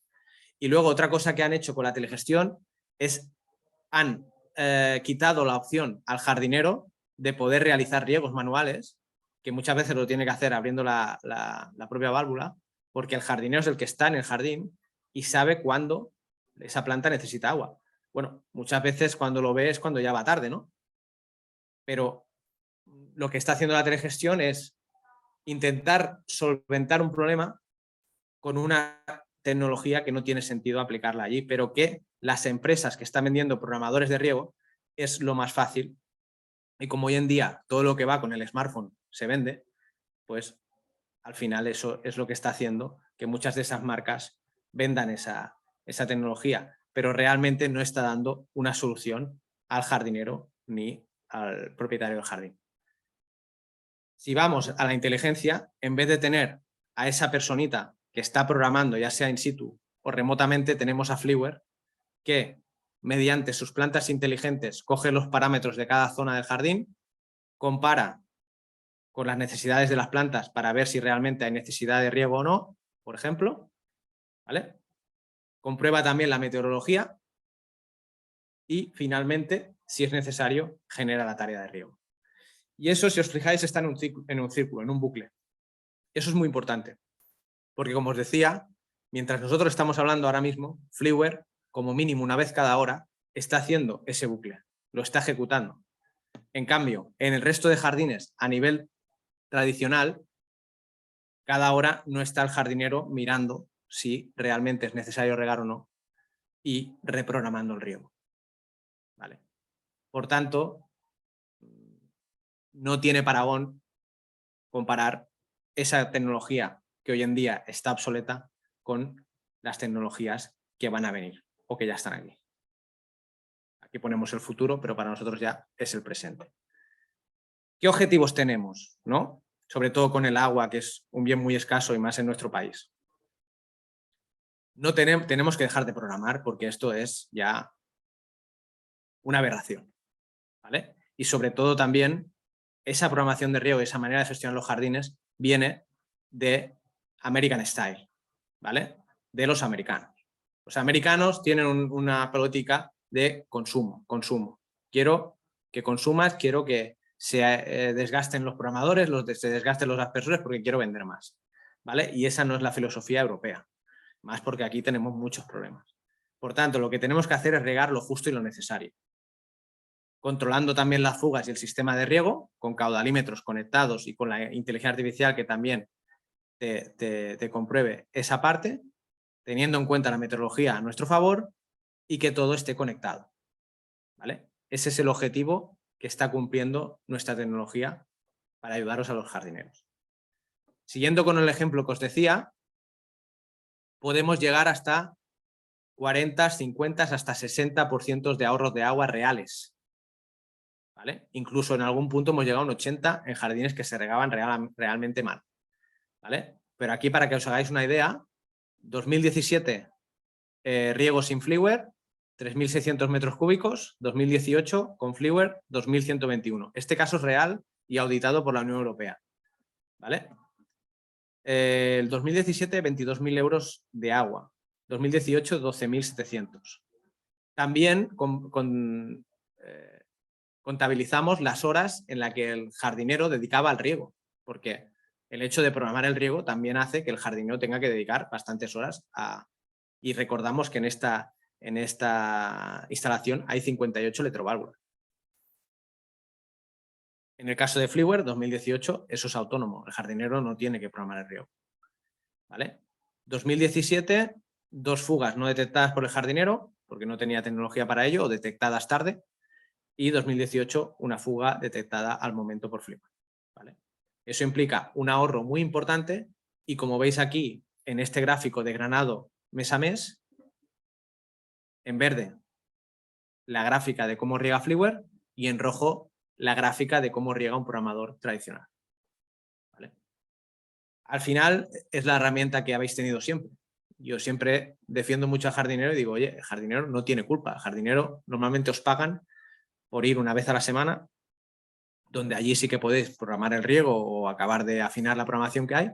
Y luego otra cosa que han hecho con la telegestión es han quitado la opción al jardinero de poder realizar riegos manuales, que muchas veces lo tiene que hacer abriendo la propia válvula, porque el jardinero es el que está en el jardín y sabe cuándo esa planta necesita agua. Bueno, muchas veces cuando lo ve es cuando ya va tarde, ¿no? Pero lo que está haciendo la telegestión es intentar solventar un problema con una tecnología que no tiene sentido aplicarla allí, pero que las empresas que están vendiendo programadores de riego es lo más fácil. Y como hoy en día todo lo que va con el smartphone se vende, pues al final eso es lo que está haciendo que muchas de esas marcas vendan esa tecnología, pero realmente no está dando una solución al jardinero ni al propietario del jardín. Si vamos a la inteligencia, en vez de tener a esa personita que está programando, ya sea in situ o remotamente, tenemos a Fliware, que mediante sus plantas inteligentes coge los parámetros de cada zona del jardín, compara con las necesidades de las plantas para ver si realmente hay necesidad de riego o no, por ejemplo, ¿vale? Comprueba también la meteorología y finalmente, si es necesario, genera la tarea de riego. Y eso, si os fijáis, está en un círculo, en un bucle. Eso es muy importante, porque como os decía, mientras nosotros estamos hablando ahora mismo, Fliware, como mínimo una vez cada hora, está haciendo ese bucle, lo está ejecutando. En cambio, en el resto de jardines, a nivel tradicional, cada hora no está el jardinero mirando si realmente es necesario regar o no y reprogramando el riego. ¿Vale? Por tanto, no tiene parangón comparar esa tecnología que hoy en día está obsoleta con las tecnologías que van a venir o que ya están aquí. Aquí ponemos el futuro, pero para nosotros ya es el presente. ¿Qué objetivos tenemos? ¿No? Sobre todo con el agua, que es un bien muy escaso y más en nuestro país. No tenemos que dejar de programar porque esto es ya una aberración. ¿Vale? Y sobre todo también esa programación de riego y esa manera de gestionar los jardines viene de American Style, ¿vale? De los americanos. Los americanos tienen una política de consumo. Quiero que consumas, quiero que se desgasten los programadores, se desgasten los aspersores porque quiero vender más, ¿vale? Y esa no es la filosofía europea, más porque aquí tenemos muchos problemas. Por tanto, lo que tenemos que hacer es regar lo justo y lo necesario, controlando también las fugas y el sistema de riego, con caudalímetros conectados y con la inteligencia artificial que también te compruebe esa parte, teniendo en cuenta la meteorología a nuestro favor y que todo esté conectado. ¿Vale? Ese es el objetivo que está cumpliendo nuestra tecnología para ayudaros a los jardineros. Siguiendo con el ejemplo que os decía, podemos llegar hasta 40, 50, hasta 60% de ahorros de agua reales. ¿Vale? Incluso en algún punto hemos llegado a un 80% en jardines que se regaban realmente mal. ¿Vale? Pero aquí, para que os hagáis una idea, 2017 riego sin Fliware, 3.600 metros cúbicos, 2018 con Fliware, 2.121. Este caso es real y auditado por la Unión Europea. ¿Vale? El 2017, 22.000 euros de agua. 2018, 12.700. También contabilizamos las horas en las que el jardinero dedicaba al riego, porque el hecho de programar el riego también hace que el jardinero tenga que dedicar bastantes horas a... Y recordamos que en esta instalación hay 58 electroválvulas. En el caso de Fliware, 2018, eso es autónomo. El jardinero no tiene que programar el riego. ¿Vale? 2017, 2 fugas no detectadas por el jardinero, porque no tenía tecnología para ello, o detectadas tarde. Y 2018, una fuga detectada al momento por Fliware. ¿Vale? Eso implica un ahorro muy importante y, como veis aquí en este gráfico desgranado mes a mes, en verde la gráfica de cómo riega Fliware y en rojo la gráfica de cómo riega un programador tradicional. ¿Vale? Al final es la herramienta que habéis tenido siempre. Yo siempre defiendo mucho al jardinero y digo, oye, el jardinero no tiene culpa. El jardinero normalmente os pagan por ir una vez a la semana, donde allí sí que podéis programar el riego o acabar de afinar la programación que hay,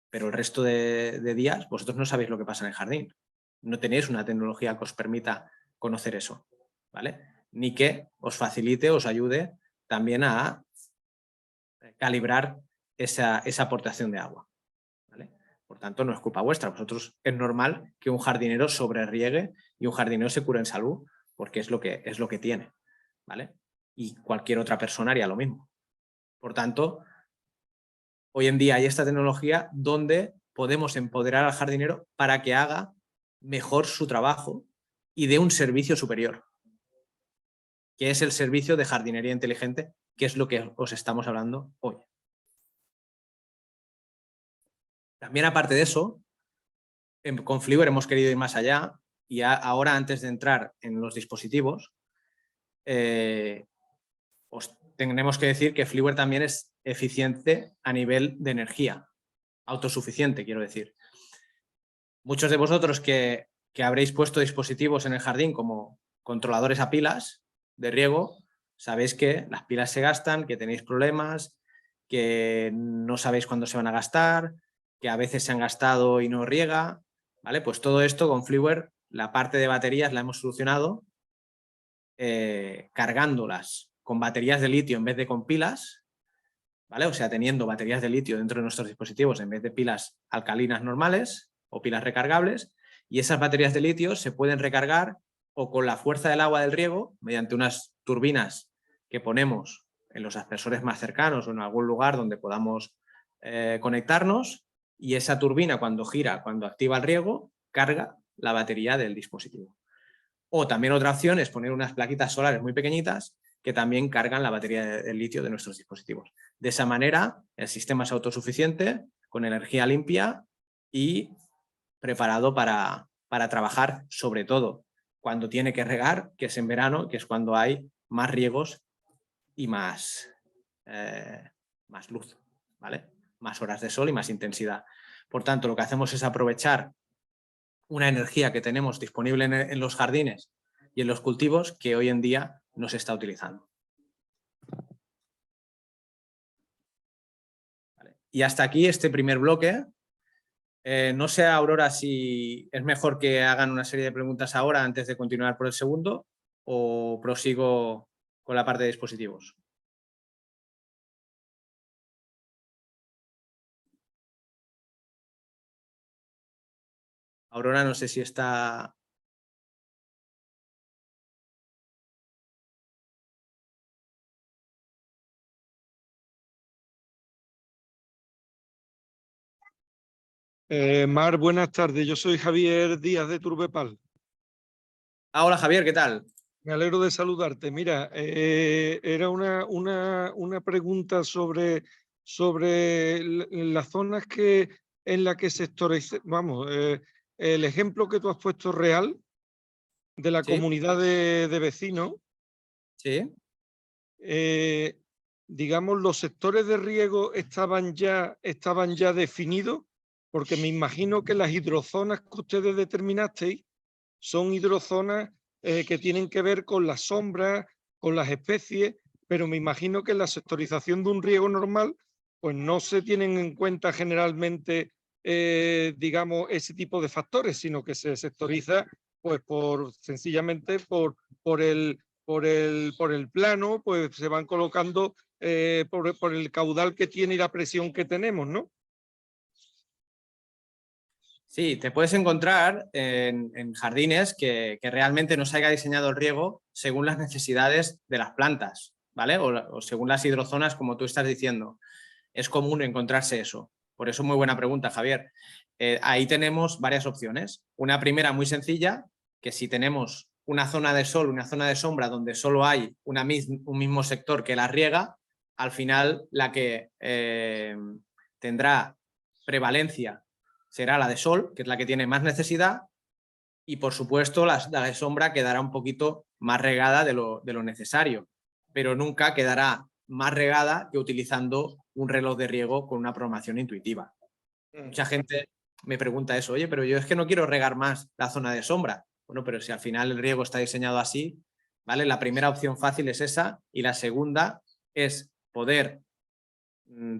pero el resto de días vosotros no sabéis lo que pasa en el jardín. No tenéis una tecnología que os permita conocer eso, ¿vale? Ni que os facilite, os ayude también a calibrar esa aportación de agua, ¿vale? Por tanto, no es culpa vuestra. Vosotros es normal que un jardinero sobrerriegue y un jardinero se cure en salud, porque es lo que tiene, ¿vale? Y cualquier otra persona haría lo mismo. Por tanto, hoy en día hay esta tecnología donde podemos empoderar al jardinero para que haga mejor su trabajo y dé un servicio superior, que es el servicio de jardinería inteligente, que es lo que os estamos hablando hoy. También, aparte de eso, con Fliware hemos querido ir más allá y ahora, antes de entrar en los dispositivos, os tenemos que decir que Fliware también es eficiente a nivel de energía, autosuficiente, quiero decir. Muchos de vosotros que habréis puesto dispositivos en el jardín como controladores a pilas de riego, sabéis que las pilas se gastan, que tenéis problemas, que no sabéis cuándo se van a gastar, que a veces se han gastado y no riega, ¿vale? Pues todo esto con Fliware, la parte de baterías la hemos solucionado cargándolas con baterías de litio en vez de con pilas, ¿vale? O sea, teniendo baterías de litio dentro de nuestros dispositivos en vez de pilas alcalinas normales o pilas recargables, y esas baterías de litio se pueden recargar o con la fuerza del agua del riego mediante unas turbinas que ponemos en los aspersores más cercanos o en algún lugar donde podamos conectarnos, y esa turbina, cuando gira, cuando activa el riego, carga la batería del dispositivo. O también otra opción es poner unas plaquitas solares muy pequeñitas que también cargan la batería del litio de nuestros dispositivos. De esa manera, el sistema es autosuficiente, con energía limpia y preparado para trabajar, sobre todo cuando tiene que regar, que es en verano, que es cuando hay más riegos y más luz, ¿vale? Más horas de sol y más intensidad. Por tanto, lo que hacemos es aprovechar una energía que tenemos disponible en los jardines y en los cultivos que hoy en día no se está utilizando. Vale. Y hasta aquí este primer bloque. No sé, Aurora, si es mejor que hagan una serie de preguntas ahora antes de continuar por el segundo, o prosigo con la parte de dispositivos. Aurora, no sé si está... Mar, buenas tardes. Yo soy Javier Díaz de Turbepal. Hola, Javier, ¿qué tal? Me alegro de saludarte. Mira, era una pregunta sobre las zonas en las que sectoriza, vamos, el ejemplo que tú has puesto real de la ¿Sí? comunidad de vecinos. Sí. Digamos, los sectores de riego estaban ya definidos, porque me imagino que las hidrozonas que ustedes determinasteis son hidrozonas que tienen que ver con las sombras, con las especies, pero me imagino que en la sectorización de un riego normal, pues no se tienen en cuenta generalmente, digamos, ese tipo de factores, sino que se sectoriza pues sencillamente por el plano, pues se van colocando por el caudal que tiene y la presión que tenemos, ¿no? Sí, te puedes encontrar en jardines que realmente no se haya diseñado el riego según las necesidades de las plantas. ¿vale? O según las hidrozonas, como tú estás diciendo. Es común encontrarse eso. Por eso, muy buena pregunta, Javier. Ahí tenemos varias opciones. Una primera muy sencilla, que si tenemos una zona de sol, una zona de sombra donde solo hay un mismo sector que la riega, al final la que tendrá prevalencia será la de sol, que es la que tiene más necesidad, y por supuesto la de sombra quedará un poquito más regada de lo necesario, pero nunca quedará más regada que utilizando un reloj de riego con una programación intuitiva. Mucha gente me pregunta eso, oye, pero yo es que no quiero regar más la zona de sombra. Bueno, pero si al final el riego está diseñado así, ¿vale? La primera opción fácil es esa y la segunda es poder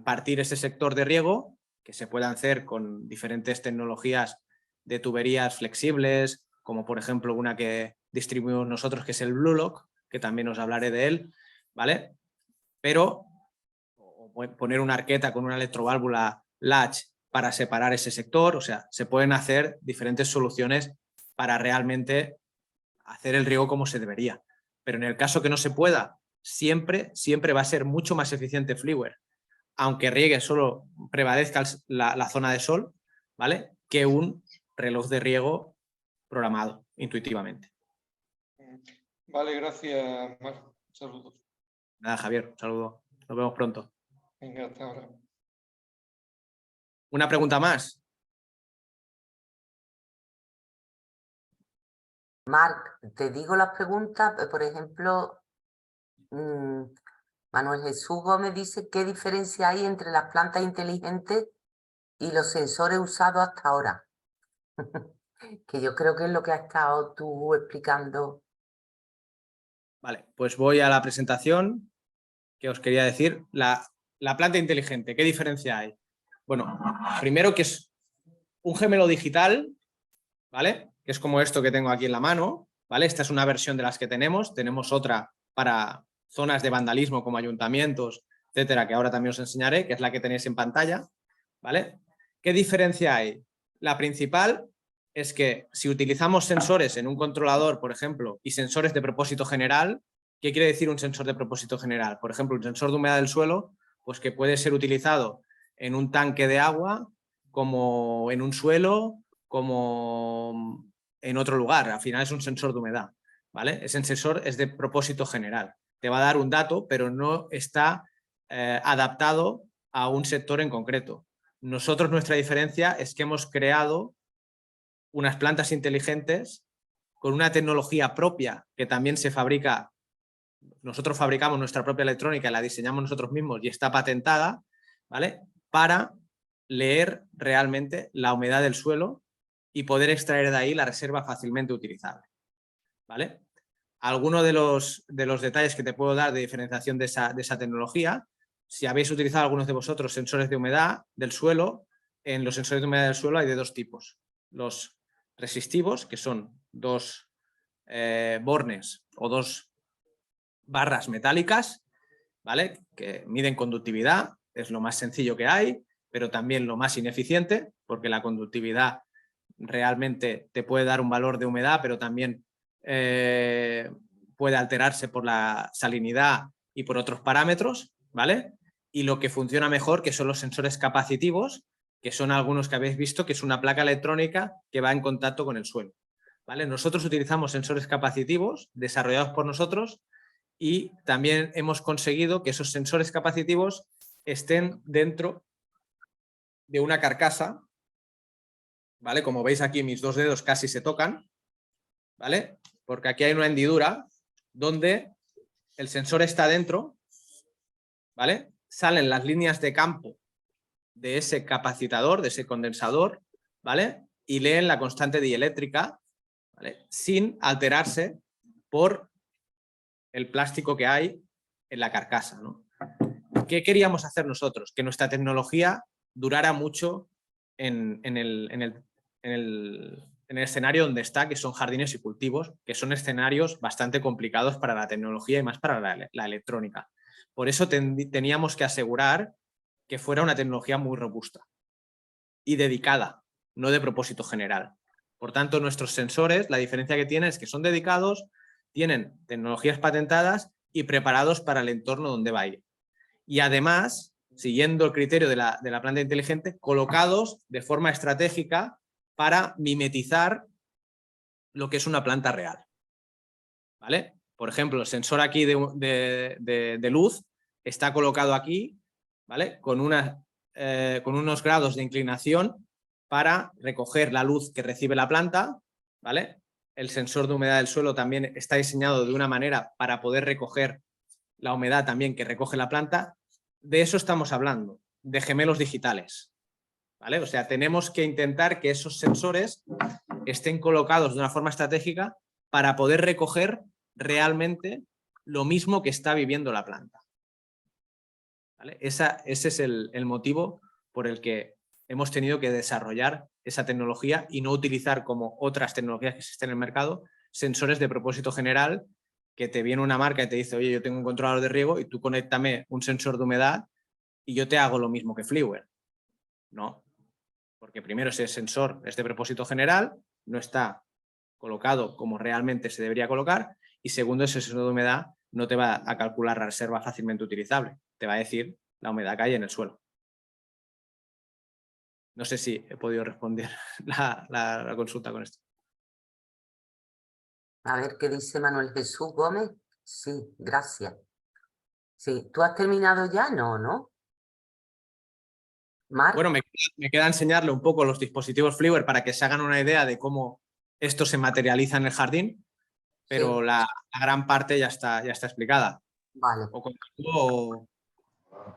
partir ese sector de riego, que se puede hacer con diferentes tecnologías de tuberías flexibles, como por ejemplo una que distribuimos nosotros, que es el Bluelock, que también os hablaré de él, ¿vale? Pero poner una arqueta con una electroválvula latch para separar ese sector, o sea, se pueden hacer diferentes soluciones para realmente hacer el riego como se debería. Pero en el caso que no se pueda, siempre va a ser mucho más eficiente Fliware, aunque riegue solo prevalezca la zona de sol, ¿vale? Que un reloj de riego programado intuitivamente. Vale, gracias, Marc. Saludos. Nada, Javier, un saludo. Nos vemos pronto. Venga, hasta ahora. ¿Una pregunta más? Marc, te digo las preguntas, por ejemplo, Manuel Jesús Gómez dice ¿qué diferencia hay entre las plantas inteligentes y los sensores usados hasta ahora? Que yo creo que es lo que has estado tú explicando. Vale, pues voy a la presentación que os quería decir. La planta inteligente, ¿qué diferencia hay? Bueno, primero que es un gemelo digital, ¿vale? Que es como esto que tengo aquí en la mano, ¿vale? Esta es una versión de las que tenemos. Tenemos otra para zonas de vandalismo como ayuntamientos, etcétera, que ahora también os enseñaré, que es la que tenéis en pantalla, ¿vale? ¿Qué diferencia hay? La principal es que si utilizamos sensores en un controlador, por ejemplo, y sensores de propósito general, ¿qué quiere decir un sensor de propósito general? Por ejemplo, un sensor de humedad del suelo, pues que puede ser utilizado en un tanque de agua, como en un suelo, como en otro lugar. Al final es un sensor de humedad, ¿vale? Ese sensor es de propósito general. Te va a dar un dato, pero no está adaptado a un sector en concreto. Nosotros, nuestra diferencia es que hemos creado unas plantas inteligentes con una tecnología propia que también se fabrica. Nosotros fabricamos nuestra propia electrónica, la diseñamos nosotros mismos y está patentada, ¿vale? Para leer realmente la humedad del suelo y poder extraer de ahí la reserva fácilmente utilizable, ¿vale? Algunos de los detalles que te puedo dar de diferenciación de esa tecnología, si habéis utilizado algunos de vosotros sensores de humedad del suelo, en los sensores de humedad del suelo hay de dos tipos. Los resistivos, que son dos bornes o dos barras metálicas, ¿vale? Que miden conductividad, es lo más sencillo que hay, pero también lo más ineficiente, porque la conductividad realmente te puede dar un valor de humedad, pero también puede alterarse por la salinidad y por otros parámetros, ¿vale? Y lo que funciona mejor, que son los sensores capacitivos, que son algunos que habéis visto, que es una placa electrónica que va en contacto con el suelo, ¿vale? Nosotros utilizamos sensores capacitivos desarrollados por nosotros y también hemos conseguido que esos sensores capacitivos estén dentro de una carcasa, ¿vale? Como veis aquí, mis dos dedos casi se tocan, ¿vale? Porque aquí hay una hendidura donde el sensor está dentro, ¿vale? Salen las líneas de campo de ese capacitador, de ese condensador, ¿vale? Y leen la constante dieléctrica, ¿vale? Sin alterarse por el plástico que hay en la carcasa, ¿no? ¿Qué queríamos hacer nosotros? Que nuestra tecnología durara mucho en el escenario donde está, que son jardines y cultivos, que son escenarios bastante complicados para la tecnología y más para la electrónica. Por eso teníamos que asegurar que fuera una tecnología muy robusta y dedicada, no de propósito general. Por tanto, nuestros sensores, la diferencia que tienen es que son dedicados, tienen tecnologías patentadas y preparados para el entorno donde va a ir. Y además, siguiendo el criterio de la planta inteligente, colocados de forma estratégica para mimetizar lo que es una planta real. ¿Vale? Por ejemplo, el sensor aquí de luz está colocado aquí, ¿vale? Con unos grados de inclinación para recoger la luz que recibe la planta, ¿vale? El sensor de humedad del suelo también está diseñado de una manera para poder recoger la humedad también que recoge la planta. De eso estamos hablando, de gemelos digitales, ¿vale? O sea, tenemos que intentar que esos sensores estén colocados de una forma estratégica para poder recoger realmente lo mismo que está viviendo la planta. ¿Vale? Ese es el motivo por el que hemos tenido que desarrollar esa tecnología y no utilizar, como otras tecnologías que existen en el mercado, sensores de propósito general, que te viene una marca y te dice, oye, yo tengo un controlador de riego y tú conéctame un sensor de humedad y yo te hago lo mismo que Fliware. No, porque primero ese sensor es de propósito general, no está colocado como realmente se debería colocar, y segundo, ese sensor de humedad no te va a calcular la reserva fácilmente utilizable, te va a decir la humedad que hay en el suelo. No sé si he podido responder la consulta con esto. A ver qué dice Manuel Jesús Gómez. Sí, gracias. Sí, ¿tú has terminado ya? No, ¿no? Marc. Bueno, me queda enseñarle un poco los dispositivos Fliware para que se hagan una idea de cómo esto se materializa en el jardín, pero Sí. la gran parte ya está explicada. Vale. O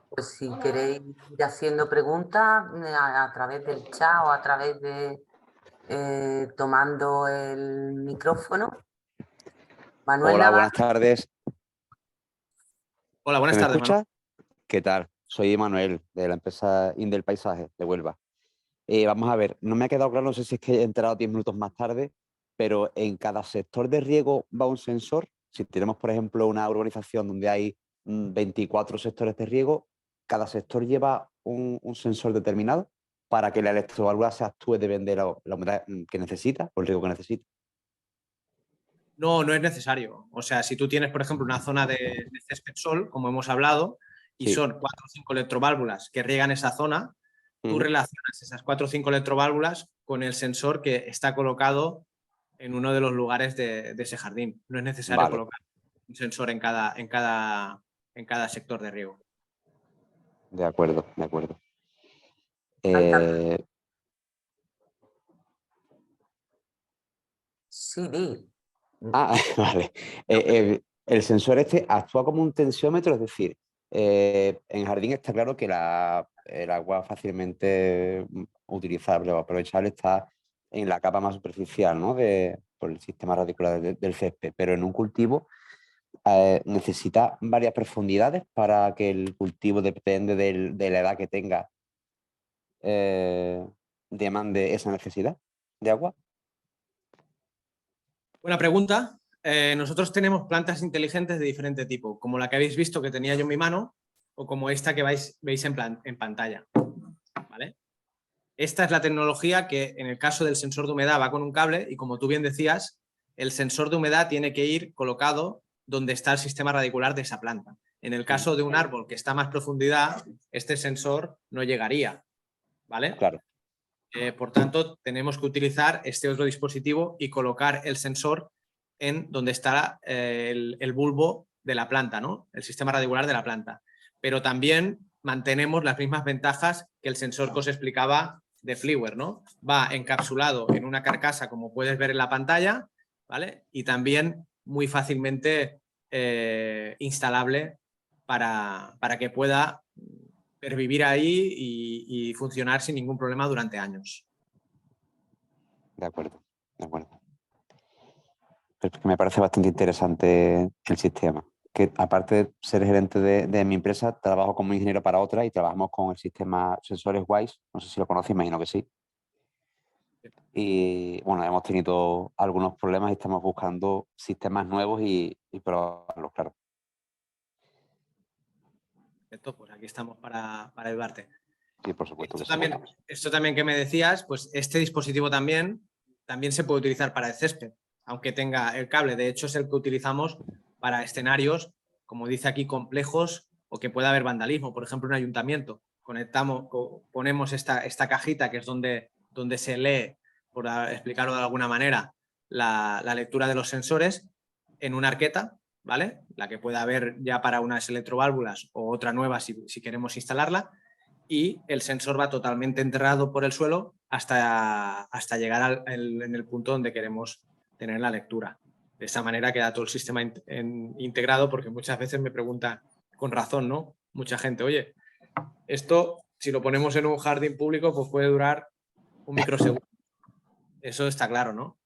Pues si queréis ir haciendo preguntas a través del chat o a través de tomando el micrófono. Manuel Hola, Navarro. buenas tardes. Hola, buenas ¿Se me tardes, Manuel. escucha? ¿Qué tal? Soy Manuel, de la empresa Indel Paisaje, de Huelva. Vamos a ver, no me ha quedado claro, no sé si es que he entrado 10 minutos más tarde, pero en cada sector de riego va un sensor. Si tenemos, por ejemplo, una urbanización donde hay 24 sectores de riego, cada sector lleva un sensor determinado para que la electroválvula se actúe depende de la humedad que necesita o el riego que necesita. No, no es necesario. O sea, si tú tienes, por ejemplo, una zona de césped sol, como hemos hablado, y Sí. son 4 o 5 electroválvulas que riegan esa zona, tú relacionas esas 4 o 5 electroválvulas con el sensor que está colocado en uno de los lugares de ese jardín. No es necesario Vale. colocar un sensor en cada sector de riego. De acuerdo, de acuerdo. Sí, di. Vale. El sensor este actúa como un tensiómetro, es decir, en jardín está claro que el agua fácilmente utilizable o aprovechable está en la capa más superficial, ¿no? Por el sistema radicular del césped, pero en un cultivo necesita varias profundidades para que el cultivo, depende de la edad que tenga, demande esa necesidad de agua. Buena pregunta. Nosotros tenemos plantas inteligentes de diferente tipo, como la que habéis visto que tenía yo en mi mano, o como esta que veis en pantalla. ¿Vale? Esta es la tecnología que en el caso del sensor de humedad va con un cable y, como tú bien decías, el sensor de humedad tiene que ir colocado donde está el sistema radicular de esa planta. En el caso de un árbol que está a más profundidad, este sensor no llegaría. ¿Vale? Claro. Por tanto, tenemos que utilizar este otro dispositivo y colocar el sensor en donde está el bulbo de la planta, ¿no? El sistema radicular de la planta. Pero también mantenemos las mismas ventajas que el sensor que os explicaba de Fliware, ¿no? Va encapsulado en una carcasa, como puedes ver en la pantalla, ¿vale? Y también muy fácilmente instalable para que pueda pervivir ahí y funcionar sin ningún problema durante años. De acuerdo, de acuerdo. Pero es que me parece bastante interesante el sistema. Que aparte de ser gerente de mi empresa, trabajo como ingeniero para otra y trabajamos con el sistema Sensores WISE. No sé si lo conoces, imagino que sí. Y bueno, hemos tenido algunos problemas y estamos buscando sistemas nuevos y probarlos, claro. Perfecto, pues aquí estamos para ayudarte. Sí, por supuesto que Esto también que me decías, pues este dispositivo también se puede utilizar para el césped, aunque tenga el cable. De hecho, es el que utilizamos para escenarios como dice aquí, complejos o que pueda haber vandalismo. Por ejemplo, un ayuntamiento, ponemos esta cajita que es donde se lee, por explicarlo de alguna manera, la lectura de los sensores en una arqueta, ¿vale? La que pueda haber ya para unas electroválvulas o otra nueva si queremos instalarla, y el sensor va totalmente enterrado por el suelo hasta llegar en el punto donde queremos tener la lectura. De esa manera queda todo el sistema integrado, porque muchas veces me preguntan, con razón, ¿no? Mucha gente, oye, esto si lo ponemos en un jardín público pues puede durar un microsegundo. Eso está claro, ¿no?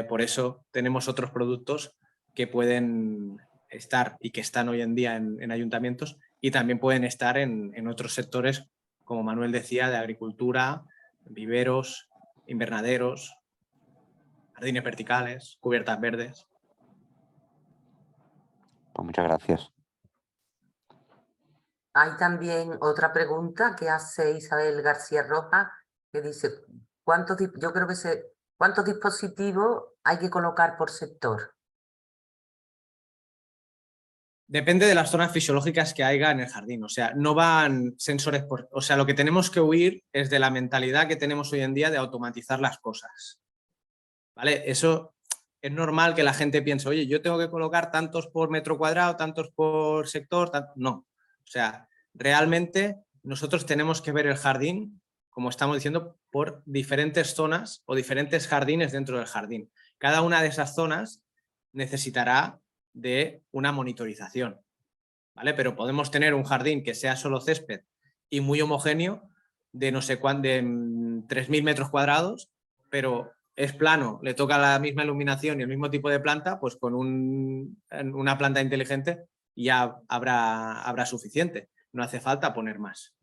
Por eso tenemos otros productos que pueden estar y que están hoy en día en ayuntamientos y también pueden estar en otros sectores, como Manuel decía, de agricultura, viveros, invernaderos, jardines verticales, cubiertas verdes. Pues muchas gracias. Hay también otra pregunta que hace Isabel García Rojas, que dice, ¿cuántos dispositivos hay que colocar por sector? Depende de las zonas fisiológicas que haya en el jardín, o sea, no van sensores o sea, lo que tenemos que huir es de la mentalidad que tenemos hoy en día de automatizar las cosas, ¿vale? Eso es normal que la gente piense, oye, yo tengo que colocar tantos por metro cuadrado, tantos por sector, no, o sea, realmente nosotros tenemos que ver el jardín, como estamos diciendo, por diferentes zonas o diferentes jardines dentro del jardín. Cada una de esas zonas necesitará de una monitorización, ¿vale? Pero podemos tener un jardín que sea solo césped y muy homogéneo de no sé cuánto, de 3.000 metros cuadrados, pero es plano, le toca la misma iluminación y el mismo tipo de planta, pues con una planta inteligente ya habrá suficiente. No hace falta poner más,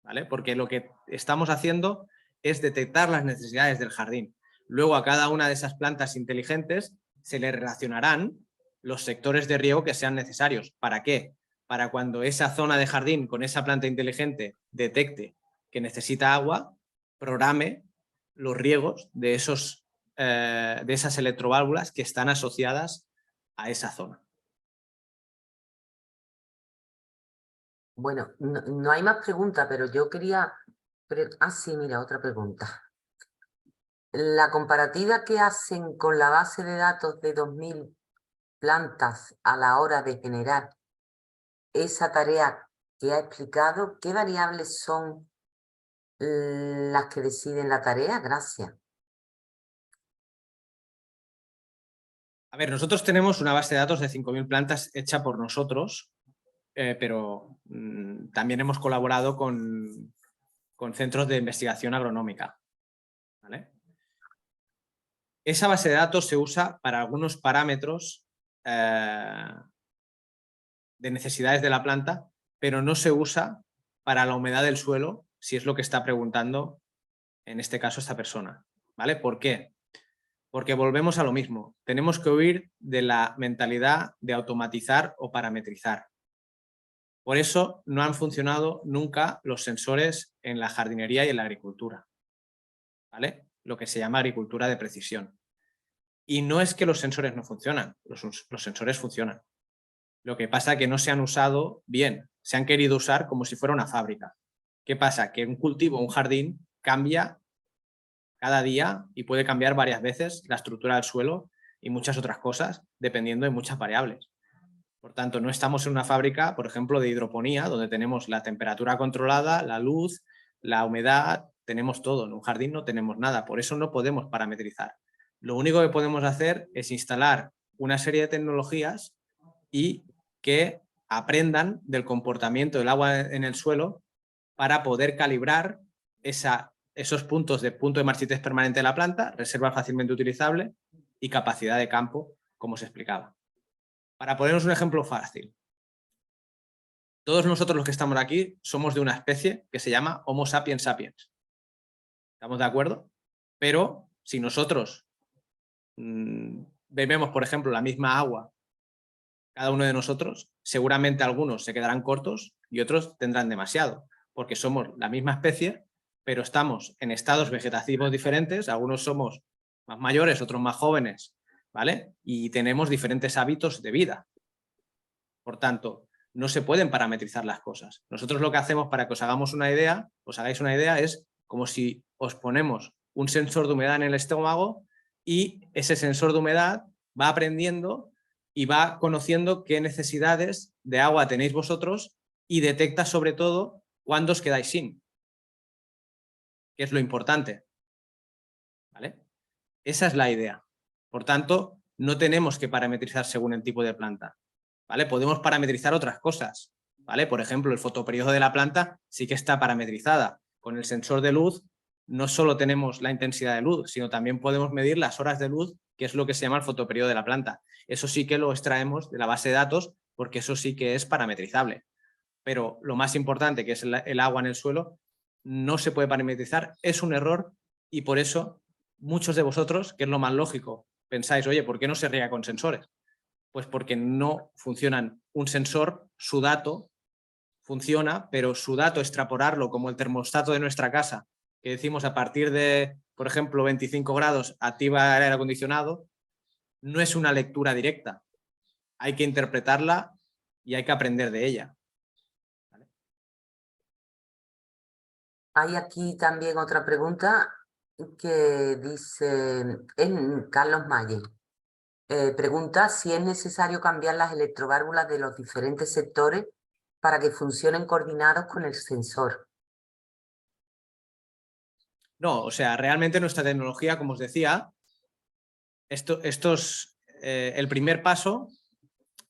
¿vale? Porque lo que estamos haciendo es detectar las necesidades del jardín. Luego a cada una de esas plantas inteligentes se le relacionarán los sectores de riego que sean necesarios. ¿Para qué? Para cuando esa zona de jardín con esa planta inteligente detecte que necesita agua, programe los riegos de esas electroválvulas que están asociadas a esa zona. Bueno, no hay más preguntas, pero yo quería... sí, mira, otra pregunta. La comparativa que hacen con la base de datos de 2000 plantas a la hora de generar esa tarea que ha explicado, ¿qué variables son las que deciden la tarea? Gracias. A ver, nosotros tenemos una base de datos de 5.000 plantas hecha por nosotros, pero también hemos colaborado con centros de investigación agronómica, ¿vale? Esa base de datos se usa para algunos parámetros de necesidades de la planta, pero no se usa para la humedad del suelo, si es lo que está preguntando en este caso esta persona, ¿vale? ¿Por qué? Porque volvemos a lo mismo. Tenemos que huir de la mentalidad de automatizar o parametrizar. Por eso no han funcionado nunca los sensores en la jardinería y en la agricultura, ¿vale? Lo que se llama agricultura de precisión. Y no es que los sensores no funcionan, los sensores funcionan. Lo que pasa es que no se han usado bien, se han querido usar como si fuera una fábrica. ¿Qué pasa? Que un cultivo, un jardín, cambia cada día y puede cambiar varias veces la estructura del suelo y muchas otras cosas, dependiendo de muchas variables. Por tanto, no estamos en una fábrica, por ejemplo, de hidroponía, donde tenemos la temperatura controlada, la luz, la humedad, tenemos todo. En un jardín no tenemos nada, por eso no podemos parametrizar. Lo único que podemos hacer es instalar una serie de tecnologías y que aprendan del comportamiento del agua en el suelo para poder calibrar esos puntos de punto de marchitez permanente de la planta, reserva fácilmente utilizable y capacidad de campo, como se explicaba. Para ponernos un ejemplo fácil, todos nosotros los que estamos aquí somos de una especie que se llama Homo sapiens sapiens. ¿Estamos de acuerdo? Pero si nosotros bebemos, por ejemplo, la misma agua, cada uno de nosotros, seguramente algunos se quedarán cortos y otros tendrán demasiado, porque somos la misma especie, pero estamos en estados vegetativos diferentes, algunos somos más mayores, otros más jóvenes, ¿vale? Y tenemos diferentes hábitos de vida. Por tanto, no se pueden parametrizar las cosas. Nosotros lo que hacemos para que os hagáis una idea, es como si os ponemos un sensor de humedad en el estómago y ese sensor de humedad va aprendiendo y va conociendo qué necesidades de agua tenéis vosotros y detecta sobre todo cuándo os quedáis sin, que es lo importante. ¿Vale? Esa es la idea. Por tanto, no tenemos que parametrizar según el tipo de planta. ¿Vale? Podemos parametrizar otras cosas. ¿Vale? Por ejemplo, el fotoperiodo de la planta sí que está parametrizada. Con el sensor de luz no solo tenemos la intensidad de luz, sino también podemos medir las horas de luz, que es lo que se llama el fotoperiodo de la planta. Eso sí que lo extraemos de la base de datos porque eso sí que es parametrizable. Pero lo más importante, que es el agua en el suelo, no se puede parametrizar, es un error y por eso muchos de vosotros, que es lo más lógico, pensáis, oye, ¿por qué no se riega con sensores? Pues porque no funcionan. Un sensor, su dato funciona, pero su dato extrapolarlo como el termostato de nuestra casa, que decimos a partir de, por ejemplo, 25 grados activa el aire acondicionado, no es una lectura directa. Hay que interpretarla y hay que aprender de ella. Hay aquí también otra pregunta que dice Carlos Malle. Pregunta si es necesario cambiar las electroválvulas de los diferentes sectores para que funcionen coordinados con el sensor. No, o sea, realmente nuestra tecnología, como os decía, el primer paso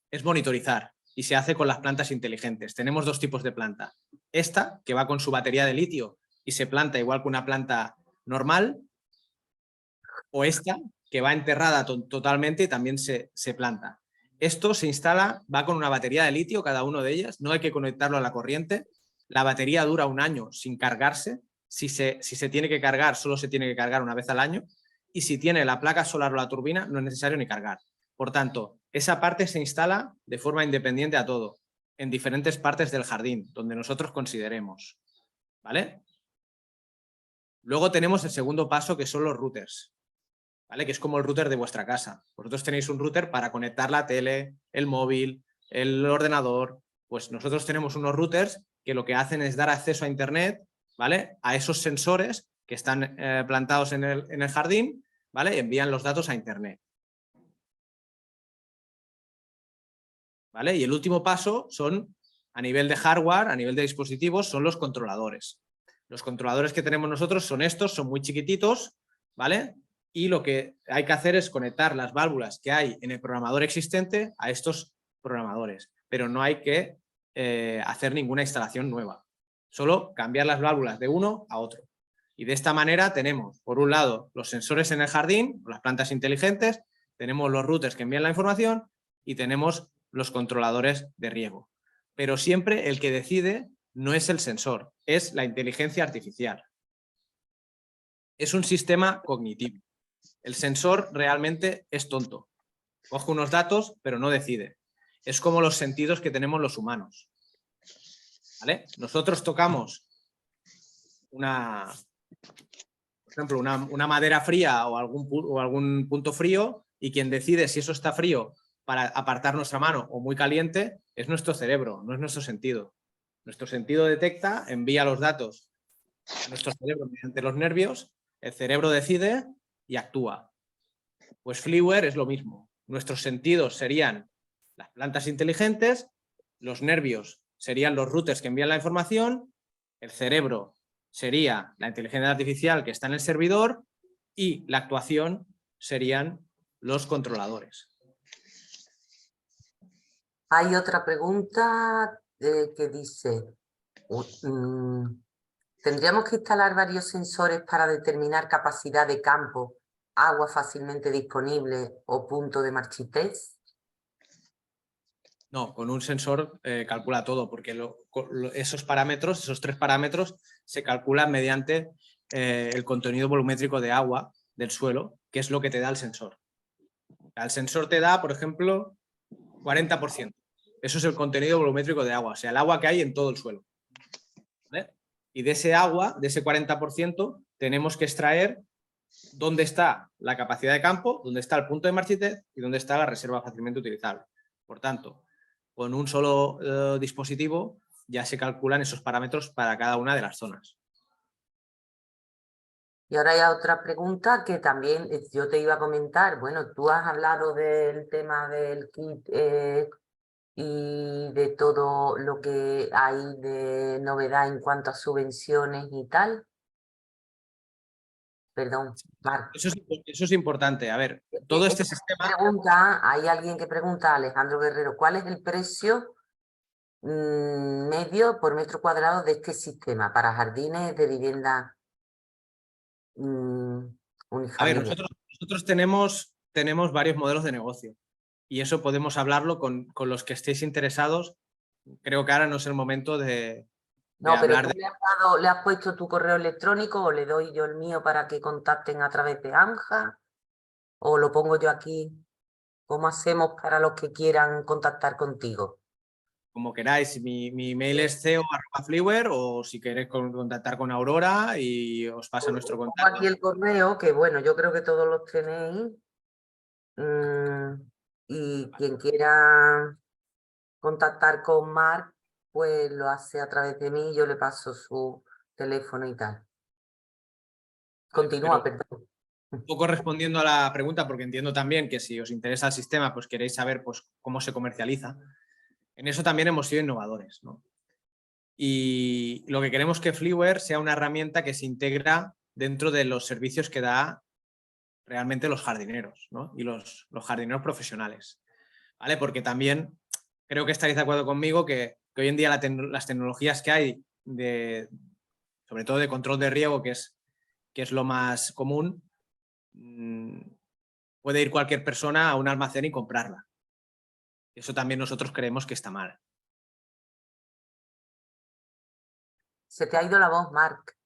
es monitorizar y se hace con las plantas inteligentes. Tenemos dos tipos de planta. Esta, que va con su batería de litio y se planta igual que una planta normal, o esta, que va enterrada totalmente y también se planta. Esto se instala, va con una batería de litio, cada uno de ellas, no hay que conectarlo a la corriente. La batería dura un año sin cargarse. Si se tiene que cargar, solo se tiene que cargar una vez al año. Y si tiene la placa solar o la turbina, no es necesario ni cargar. Por tanto, esa parte se instala de forma independiente a todo, en diferentes partes del jardín, donde nosotros consideremos. ¿Vale? Luego tenemos el segundo paso, que son los routers. ¿Vale? Que es como el router de vuestra casa. Vosotros tenéis un router para conectar la tele, el móvil, el ordenador. Pues nosotros tenemos unos routers que lo que hacen es dar acceso a internet, ¿vale? A esos sensores que están plantados en el jardín, ¿vale? Y envían los datos a internet. ¿Vale? Y el último paso son, a nivel de hardware, a nivel de dispositivos, son los controladores. Los controladores que tenemos nosotros son estos, son muy chiquititos, ¿vale? Y lo que hay que hacer es conectar las válvulas que hay en el programador existente a estos programadores, pero no hay que hacer ninguna instalación nueva, solo cambiar las válvulas de uno a otro. Y de esta manera tenemos, por un lado, los sensores en el jardín, las plantas inteligentes, tenemos los routers que envían la información y tenemos los controladores de riego. Pero siempre el que decide no es el sensor, es la inteligencia artificial. Es un sistema cognitivo. El sensor realmente es tonto. Coge unos datos, pero no decide. Es como los sentidos que tenemos los humanos. ¿Vale? Nosotros tocamos por ejemplo, una madera fría o algún punto frío y quien decide si eso está frío para apartar nuestra mano o muy caliente es nuestro cerebro, no es nuestro sentido. Nuestro sentido detecta, envía los datos a nuestro cerebro mediante los nervios, el cerebro decide y actúa. Pues Fliware es lo mismo. Nuestros sentidos serían las plantas inteligentes, los nervios serían los routers que envían la información, el cerebro sería la inteligencia artificial que está en el servidor y la actuación serían los controladores. Hay otra pregunta que dice, ¿tendríamos que instalar varios sensores para determinar capacidad de campo, agua fácilmente disponible o punto de marchitez? No, con un sensor calcula todo, porque esos parámetros, esos 3 parámetros, se calculan mediante el contenido volumétrico de agua del suelo, que es lo que te da el sensor. El sensor te da, por ejemplo, 40%. Eso es el contenido volumétrico de agua, o sea, el agua que hay en todo el suelo. ¿Vale? Y de ese agua, de ese 40%, tenemos que extraer dónde está la capacidad de campo, dónde está el punto de marchitez y dónde está la reserva fácilmente utilizable. Por tanto, con un solo dispositivo ya se calculan esos parámetros para cada una de las zonas. Y ahora hay otra pregunta que también yo te iba a comentar. Bueno, tú has hablado del tema del kit y de todo lo que hay de novedad en cuanto a subvenciones y tal. Perdón, Marc. Eso es importante. A ver, todo este sistema... Hay alguien que pregunta, Alejandro Guerrero, ¿cuál es el precio medio por metro cuadrado de este sistema para jardines de vivienda A ver, unifamiliar? nosotros tenemos varios modelos de negocio y eso podemos hablarlo con los que estéis interesados. Creo que ahora no es el momento de No, pero hablar tú le has puesto tu correo electrónico o le doy yo el mío para que contacten a través de Anja o lo pongo yo aquí. ¿Cómo hacemos para los que quieran contactar contigo? como queráis. Mi email es ceo@fliware o si queréis contactar con Aurora y os pasa nuestro Pongo contacto. aquí el correo, que bueno, yo creo que todos los tenéis. Y quien quiera contactar con Marc, pues lo hace a través de mí, yo le paso su teléfono y tal. Continúa, Pero perdón. un poco respondiendo a la pregunta, porque entiendo también que si os interesa el sistema, pues queréis saber pues, cómo se comercializa. En eso también hemos sido innovadores, ¿no? Y lo que queremos es que Fliware sea una herramienta que se integra dentro de los servicios que da realmente los jardineros, ¿no? Y los jardineros profesionales, ¿vale? Porque también creo que estaréis de acuerdo conmigo que hoy en día las tecnologías que hay, sobre todo de control de riego, que es lo más común, puede ir cualquier persona a un almacén y comprarla. Eso también nosotros creemos que está mal. Se te ha ido la voz, Marc.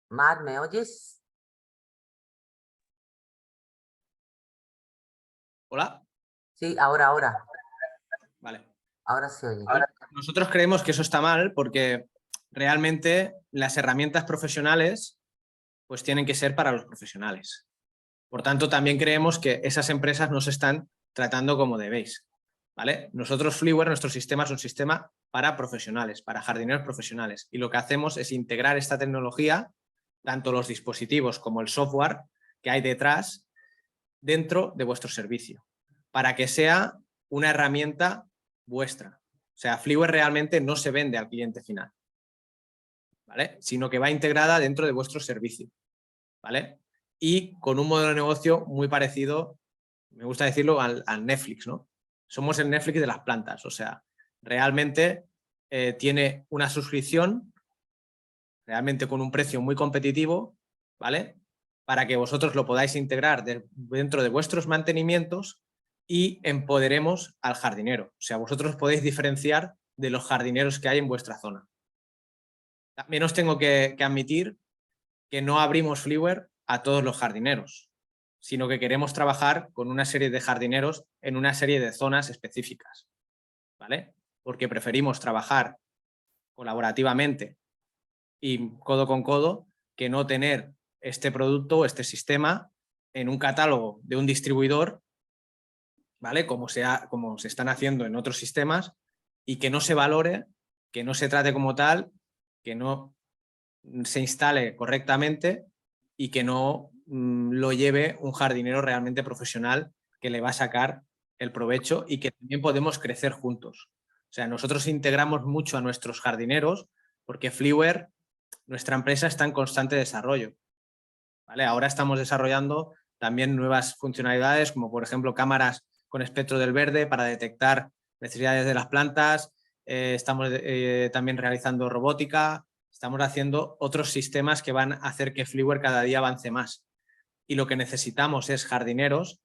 Marc, ¿me oyes? ¿Hola? Sí, ahora. Vale. Ahora se oye. Nosotros creemos que eso está mal porque realmente las herramientas profesionales pues tienen que ser para los profesionales. Por tanto, también creemos que esas empresas no se están tratando como debéis, ¿vale? Nosotros, Fliware, nuestro sistema es un sistema para profesionales, para jardineros profesionales. Y lo que hacemos es integrar esta tecnología, tanto los dispositivos como el software que hay detrás, dentro de vuestro servicio, para que sea una herramienta vuestra. O sea, Fliware realmente no se vende al cliente final, ¿vale? Sino que va integrada dentro de vuestro servicio, ¿vale? Y con un modelo de negocio muy parecido, me gusta decirlo, al Netflix, ¿no? Somos el Netflix de las plantas, o sea, realmente tiene una suscripción, realmente con un precio muy competitivo, ¿vale? Para que vosotros lo podáis integrar dentro de vuestros mantenimientos y empoderemos al jardinero. O sea, vosotros podéis diferenciar de los jardineros que hay en vuestra zona. También os tengo que admitir que no abrimos Fliware a todos los jardineros, sino que queremos trabajar con una serie de jardineros en una serie de zonas específicas, ¿vale? Porque preferimos trabajar colaborativamente y codo con codo que no tener este producto o este sistema en un catálogo de un distribuidor, ¿vale? Como se están haciendo en otros sistemas y que no se valore, que no se trate como tal, que no se instale correctamente y que no lo lleve un jardinero realmente profesional que le va a sacar el provecho y que también podemos crecer juntos. O sea, nosotros integramos mucho a nuestros jardineros porque Fliware, nuestra empresa, está en constante desarrollo, ¿vale? Ahora estamos desarrollando también nuevas funcionalidades como por ejemplo cámaras con espectro del verde para detectar necesidades de las plantas, estamos también realizando robótica. Estamos haciendo otros sistemas que van a hacer que Fliware cada día avance más. Y lo que necesitamos es jardineros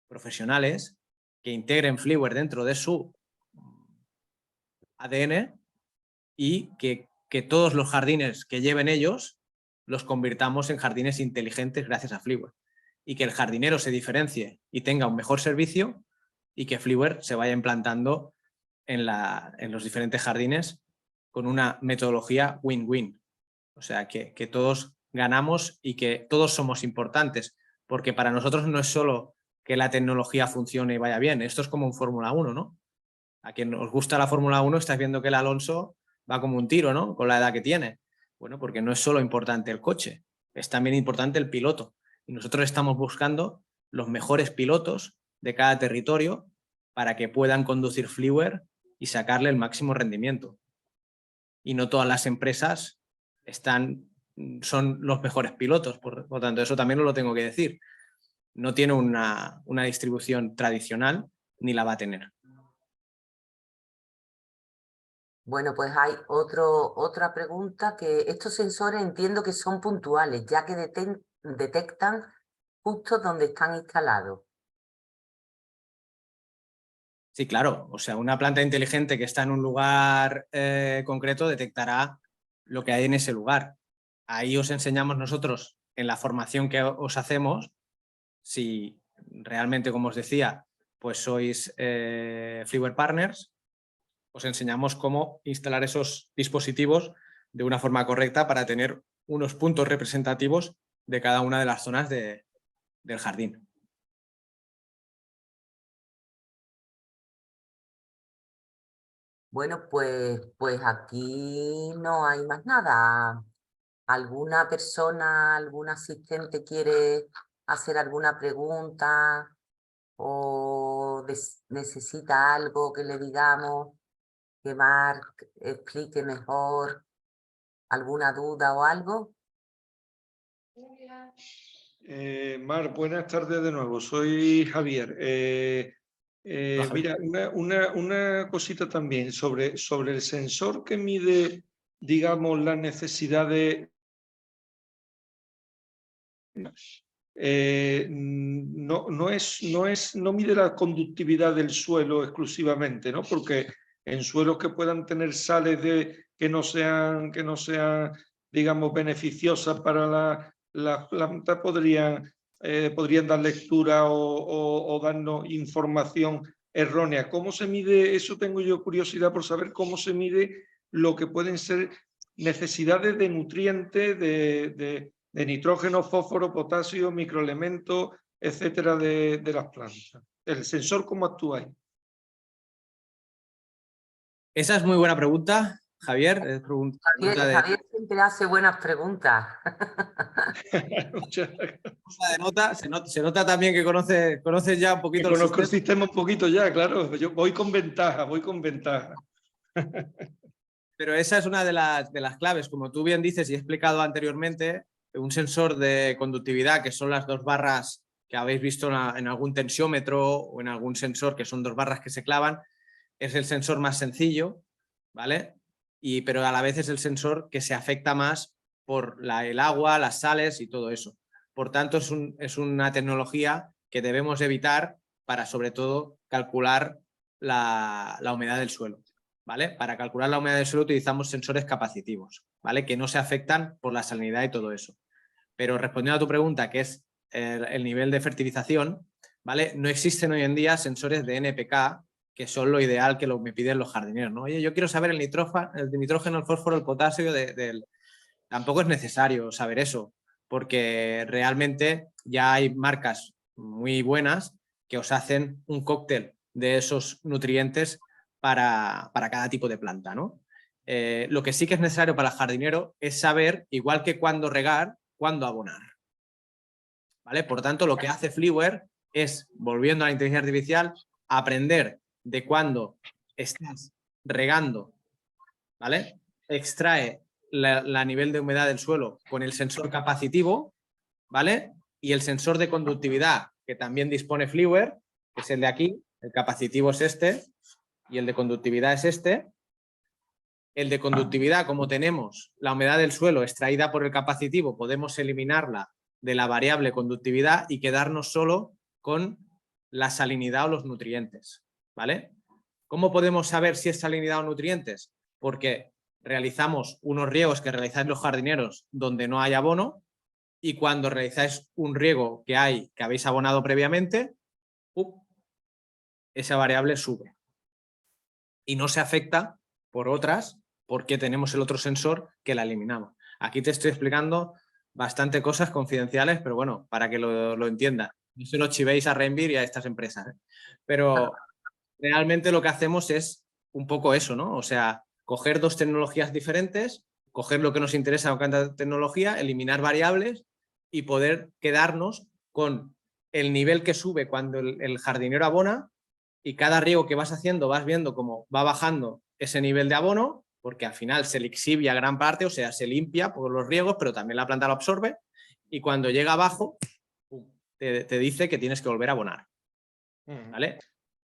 profesionales que integren Fliware dentro de su ADN y que todos los jardines que lleven ellos los convirtamos en jardines inteligentes gracias a Fliware. Y que el jardinero se diferencie y tenga un mejor servicio y que Fliware se vaya implantando en los diferentes jardines con una metodología win-win. O sea, que todos ganamos y que todos somos importantes, porque para nosotros no es solo que la tecnología funcione y vaya bien. Esto es como un Fórmula 1, ¿no? A quien os gusta la Fórmula 1 estáis viendo que el Alonso va como un tiro, ¿no? Con la edad que tiene. Bueno, porque no es solo importante el coche, es también importante el piloto. Y nosotros estamos buscando los mejores pilotos de cada territorio para que puedan conducir Fliware y sacarle el máximo rendimiento. Y no todas las empresas son los mejores pilotos, por lo tanto, eso también os lo tengo que decir. No tiene una distribución tradicional ni la va a tener. Bueno, pues hay otra pregunta, que estos sensores entiendo que son puntuales, ya que detectan justo donde están instalados. Sí, claro. O sea, una planta inteligente que está en un lugar concreto detectará lo que hay en ese lugar. Ahí os enseñamos nosotros, en la formación que os hacemos, si realmente, como os decía, pues sois Fliware Partners, os enseñamos cómo instalar esos dispositivos de una forma correcta para tener unos puntos representativos de cada una de las zonas del jardín. Bueno, pues aquí no hay más nada. ¿Alguna persona, algún asistente quiere hacer alguna pregunta o necesita algo que le digamos, que Marc explique mejor, alguna duda o algo? Mar, buenas tardes de nuevo. Soy Javier. Javier. Mira, una cosita también sobre el sensor que mide, digamos, las necesidades. No mide la conductividad del suelo exclusivamente, ¿no? Porque en suelos que puedan tener sales que no sean, digamos, beneficiosas para la planta, podrían dar lectura o darnos información errónea. ¿Cómo se mide? Eso tengo yo curiosidad por saber cómo se mide lo que pueden ser necesidades de nutrientes, de nitrógeno, fósforo, potasio, microelementos, etcétera, de las plantas. ¿El sensor cómo actúa ahí? Esa es muy buena pregunta, Javier. Javier siempre hace buenas preguntas. Se nota también que conoces ya un poquito conozco el sistema un poquito ya, claro. Yo voy con ventaja. Pero esa es una de las claves. Como tú bien dices y he explicado anteriormente, un sensor de conductividad, que son las 2 barras que habéis visto en algún tensiómetro o en algún sensor, que son 2 barras que se clavan, es el sensor más sencillo, ¿vale? Pero a la vez es el sensor que se afecta más por el agua, las sales y todo eso. Por tanto, es una tecnología que debemos evitar para, sobre todo, calcular la humedad del suelo, ¿vale? Para calcular la humedad del suelo utilizamos sensores capacitivos, ¿vale? Que no se afectan por la salinidad y todo eso. Pero respondiendo a tu pregunta, que es el nivel de fertilización, ¿vale? No existen hoy en día sensores de NPK, que son lo ideal que me piden los jardineros, ¿no? Oye, yo quiero saber el nitrógeno, el fósforo, el potasio Tampoco es necesario saber eso, porque realmente ya hay marcas muy buenas que os hacen un cóctel de esos nutrientes para cada tipo de planta, ¿no? Lo que sí que es necesario para el jardinero es saber, igual que cuándo regar, cuándo abonar, ¿vale? Por tanto, lo que hace Fliware es, volviendo a la inteligencia artificial, aprender de cuándo estás regando, ¿vale? Extrae la nivel de humedad del suelo con el sensor capacitivo, ¿vale? Y el sensor de conductividad, que también dispone Fliware, que es el de aquí, el capacitivo es este, y el de conductividad es este. El de conductividad, como tenemos la humedad del suelo extraída por el capacitivo, podemos eliminarla de la variable conductividad y quedarnos solo con la salinidad o los nutrientes, ¿vale? ¿Cómo podemos saber si es salinidad o nutrientes? Porque realizamos unos riegos que realizáis los jardineros donde no hay abono, y cuando realizáis un riego que habéis abonado previamente, esa variable sube. Y no se afecta por otras porque tenemos el otro sensor que la eliminamos. Aquí te estoy explicando bastante cosas confidenciales, pero bueno, para que lo entiendas. No se lo chivéis a Renvir y a estas empresas, ¿eh? Pero realmente lo que hacemos es un poco eso, ¿no? O sea, coger dos tecnologías diferentes, coger lo que nos interesa con cada tecnología, eliminar variables y poder quedarnos con el nivel que sube cuando el jardinero abona, y cada riego que vas haciendo vas viendo cómo va bajando ese nivel de abono, porque al final se lixivia gran parte, o sea, se limpia por los riegos, pero también la planta lo absorbe, y cuando llega abajo te dice que tienes que volver a abonar, ¿vale?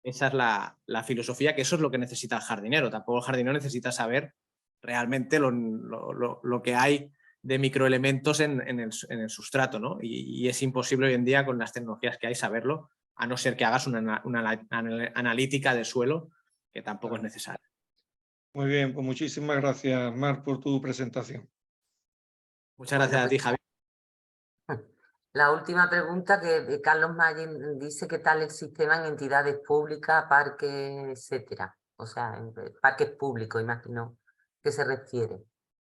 Esa es la filosofía, que eso es lo que necesita el jardinero. Tampoco el jardinero necesita saber realmente lo que hay de microelementos en el sustrato, ¿no? Y es imposible hoy en día con las tecnologías que hay saberlo, a no ser que hagas una analítica del suelo, que tampoco es necesario. Muy bien, pues muchísimas gracias, Marc, por tu presentación. Muchas gracias a ti, Javi. La última pregunta que Carlos Maggi dice: ¿qué tal el sistema en entidades públicas, parques, etcétera? O sea, en parques públicos, imagino que se refiere.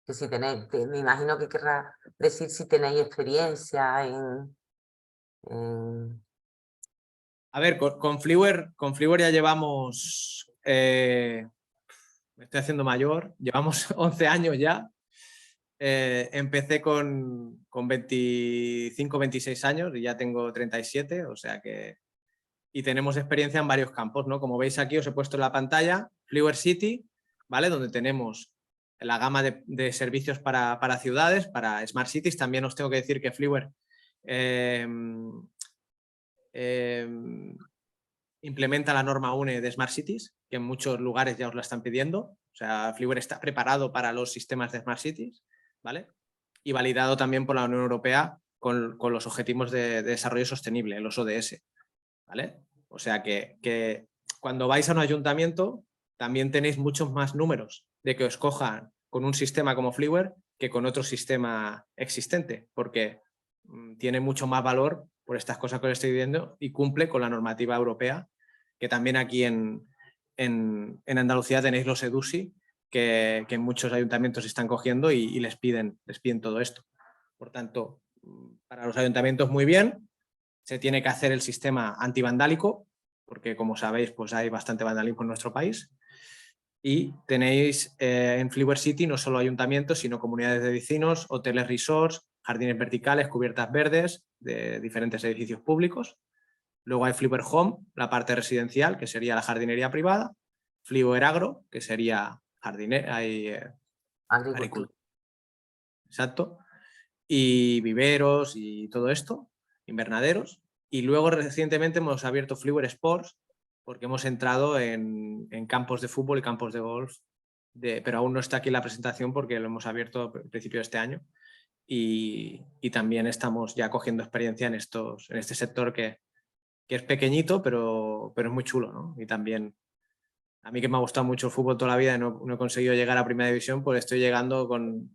Que si tenéis, me imagino que querrá decir si tenéis experiencia en... A ver, con Fliware ya llevamos, me estoy haciendo mayor, llevamos 11 años ya. Empecé con 25, 26 años y ya tengo 37, o sea que... Y tenemos experiencia en varios campos, ¿no? Como veis aquí os he puesto en la pantalla Fliware City, ¿vale? Donde tenemos la gama de servicios para ciudades, para Smart Cities. También os tengo que decir que Fliware implementa la norma UNE de Smart Cities, que en muchos lugares ya os la están pidiendo. O sea, Fliware está preparado para los sistemas de Smart Cities, ¿vale? Y validado también por la Unión Europea con los objetivos de desarrollo sostenible, los ODS, ¿vale? O sea que cuando vais a un ayuntamiento también tenéis muchos más números de que os cojan con un sistema como Fliware que con otro sistema existente, porque tiene mucho más valor por estas cosas que os estoy viendo y cumple con la normativa europea, que también aquí en Andalucía tenéis los EDUSI, que en muchos ayuntamientos están cogiendo y les piden todo esto. Por tanto, para los ayuntamientos muy bien. Se tiene que hacer el sistema antivandálico, porque como sabéis, pues hay bastante vandalismo en nuestro país. Y tenéis en Fliware City no solo ayuntamientos, sino comunidades de vecinos, hoteles, resorts, jardines verticales, cubiertas verdes de diferentes edificios públicos. Luego hay Fliware Home, la parte residencial, que sería la jardinería privada. Fliware Agro, que sería agricultura. Exacto. Y viveros y todo esto, invernaderos. Y luego recientemente hemos abierto Fliware Sports, porque hemos entrado en campos de fútbol y campos de golf, pero aún no está aquí la presentación porque lo hemos abierto a principio de este año. Y también estamos ya cogiendo experiencia en este sector que es pequeñito, pero es muy chulo, ¿no? Y también, a mí que me ha gustado mucho el fútbol toda la vida y no he conseguido llegar a Primera División, pues estoy llegando con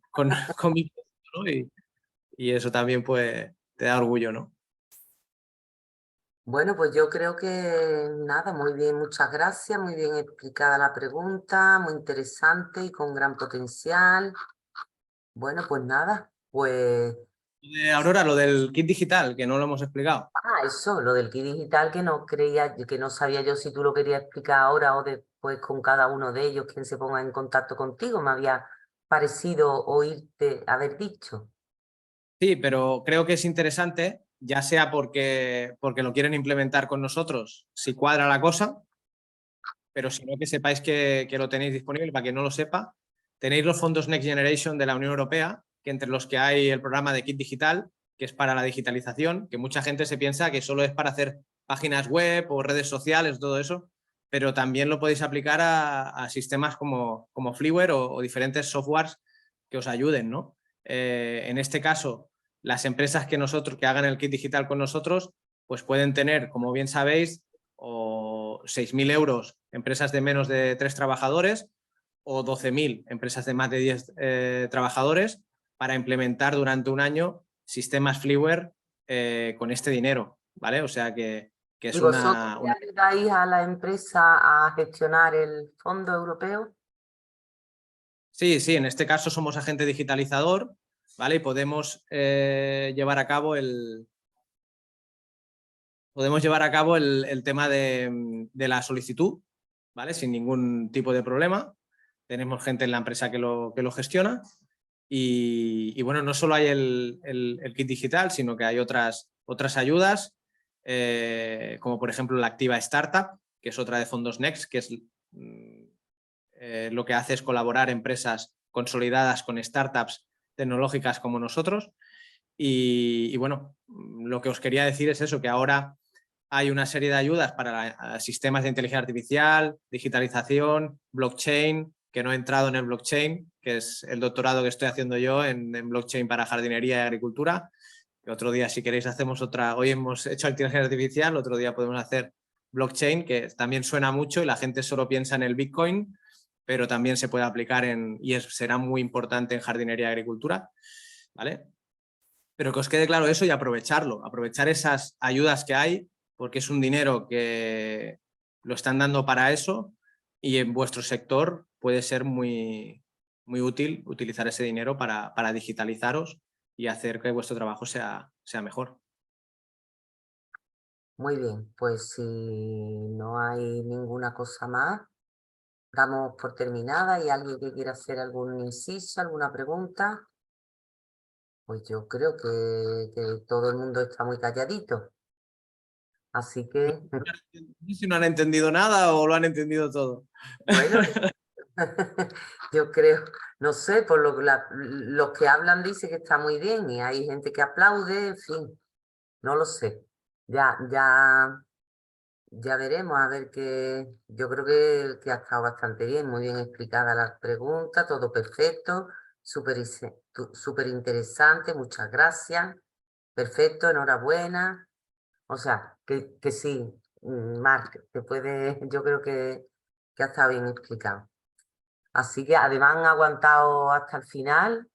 mi... ¿no? Y eso también pues te da orgullo, ¿no? Bueno, pues yo creo que nada, muy bien, muchas gracias, muy bien explicada la pregunta, muy interesante y con gran potencial. Bueno, pues nada, pues... Aurora, lo del kit digital, que no lo hemos explicado. Eso, lo del kit digital que no creía, que no sabía yo si tú lo querías explicar ahora o después con cada uno de ellos, quien se ponga en contacto contigo, me había parecido oírte haber dicho. Sí, pero creo que es interesante, ya sea porque lo quieren implementar con nosotros, si cuadra la cosa, pero si no, que sepáis que lo tenéis disponible. Para quien no lo sepa, tenéis los fondos Next Generation de la Unión Europea, que entre los que hay el programa de Kit Digital, que es para la digitalización, que mucha gente se piensa que solo es para hacer páginas web o redes sociales, todo eso, pero también lo podéis aplicar a sistemas como Fliware o diferentes softwares que os ayuden, ¿no? En este caso, las empresas que hagan el kit digital con nosotros, pues pueden tener, como bien sabéis, o 6.000 euros empresas de menos de 3 trabajadores o 12.000 empresas de más de 10 trabajadores para implementar durante un año sistemas Fliware con este dinero, ¿vale? O sea que es ¿Y vosotros ayudáis a la empresa a gestionar el fondo europeo? Sí, en este caso somos agente digitalizador, ¿vale? Y podemos llevar a cabo podemos llevar a cabo el tema de la solicitud, ¿vale? Sin ningún tipo de problema. Tenemos gente en la empresa que lo gestiona y bueno, no solo hay el kit digital, sino que hay otras ayudas, como por ejemplo la Activa Startup, que es otra de Fondos Next, que es lo que hace es colaborar empresas consolidadas con startups tecnológicas como nosotros. Y bueno, lo que os quería decir es eso, que ahora hay una serie de ayudas para sistemas de inteligencia artificial, digitalización, blockchain, que no he entrado en el blockchain, que es el doctorado que estoy haciendo yo en blockchain para jardinería y agricultura. Que otro día, si queréis, hacemos otra. Hoy hemos hecho inteligencia artificial, otro día podemos hacer blockchain, que también suena mucho y la gente solo piensa en el Bitcoin, pero también se puede aplicar será muy importante en jardinería y agricultura, ¿vale? Pero que os quede claro eso y aprovecharlo, aprovechar esas ayudas que hay, porque es un dinero que lo están dando para eso y en vuestro sector puede ser muy, muy útil utilizar ese dinero para digitalizaros y hacer que vuestro trabajo sea mejor. Muy bien, pues si no hay ninguna cosa más, damos por terminada. ¿Y alguien que quiera hacer algún inciso, alguna pregunta? Pues yo creo que todo el mundo está muy calladito. Así que, No sé si no han entendido nada o lo han entendido todo. bueno, yo creo, no sé, por los que hablan dicen que está muy bien y hay gente que aplaude, en fin, no lo sé. Ya veremos, a ver que yo creo que ha estado bastante bien, muy bien explicada las preguntas, todo perfecto, súper interesante, muchas gracias, perfecto, enhorabuena. O sea, que sí, Marc, yo creo que ha estado bien explicado. Así que además han aguantado hasta el final.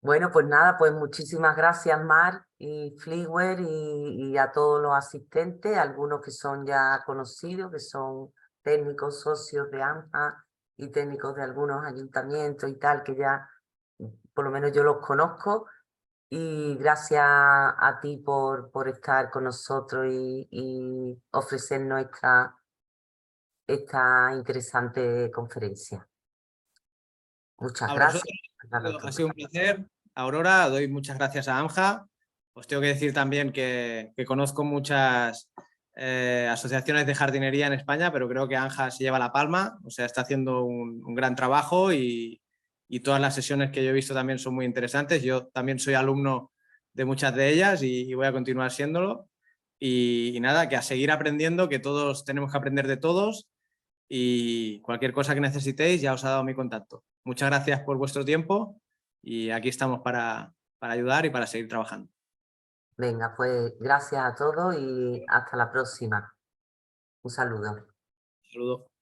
Bueno, pues nada, pues muchísimas gracias, Marc y Fliwer y a todos los asistentes, algunos que son ya conocidos, que son técnicos socios de AMJA y técnicos de algunos ayuntamientos y tal, que ya por lo menos yo los conozco. Y gracias a ti por estar con nosotros y ofrecernos esta interesante conferencia. Muchas A gracias. vosotros ha sido un placer. Aurora, doy muchas gracias a AMJA. Os tengo que decir también que conozco muchas asociaciones de jardinería en España, pero creo que AMJA se lleva la palma, o sea, está haciendo un gran trabajo y todas las sesiones que yo he visto también son muy interesantes. Yo también soy alumno de muchas de ellas y voy a continuar siéndolo. Y nada, que a seguir aprendiendo, que todos tenemos que aprender de todos y cualquier cosa que necesitéis ya os he dado mi contacto. Muchas gracias por vuestro tiempo y aquí estamos para ayudar y para seguir trabajando. Venga, pues gracias a todos y hasta la próxima. Un saludo. Un saludo.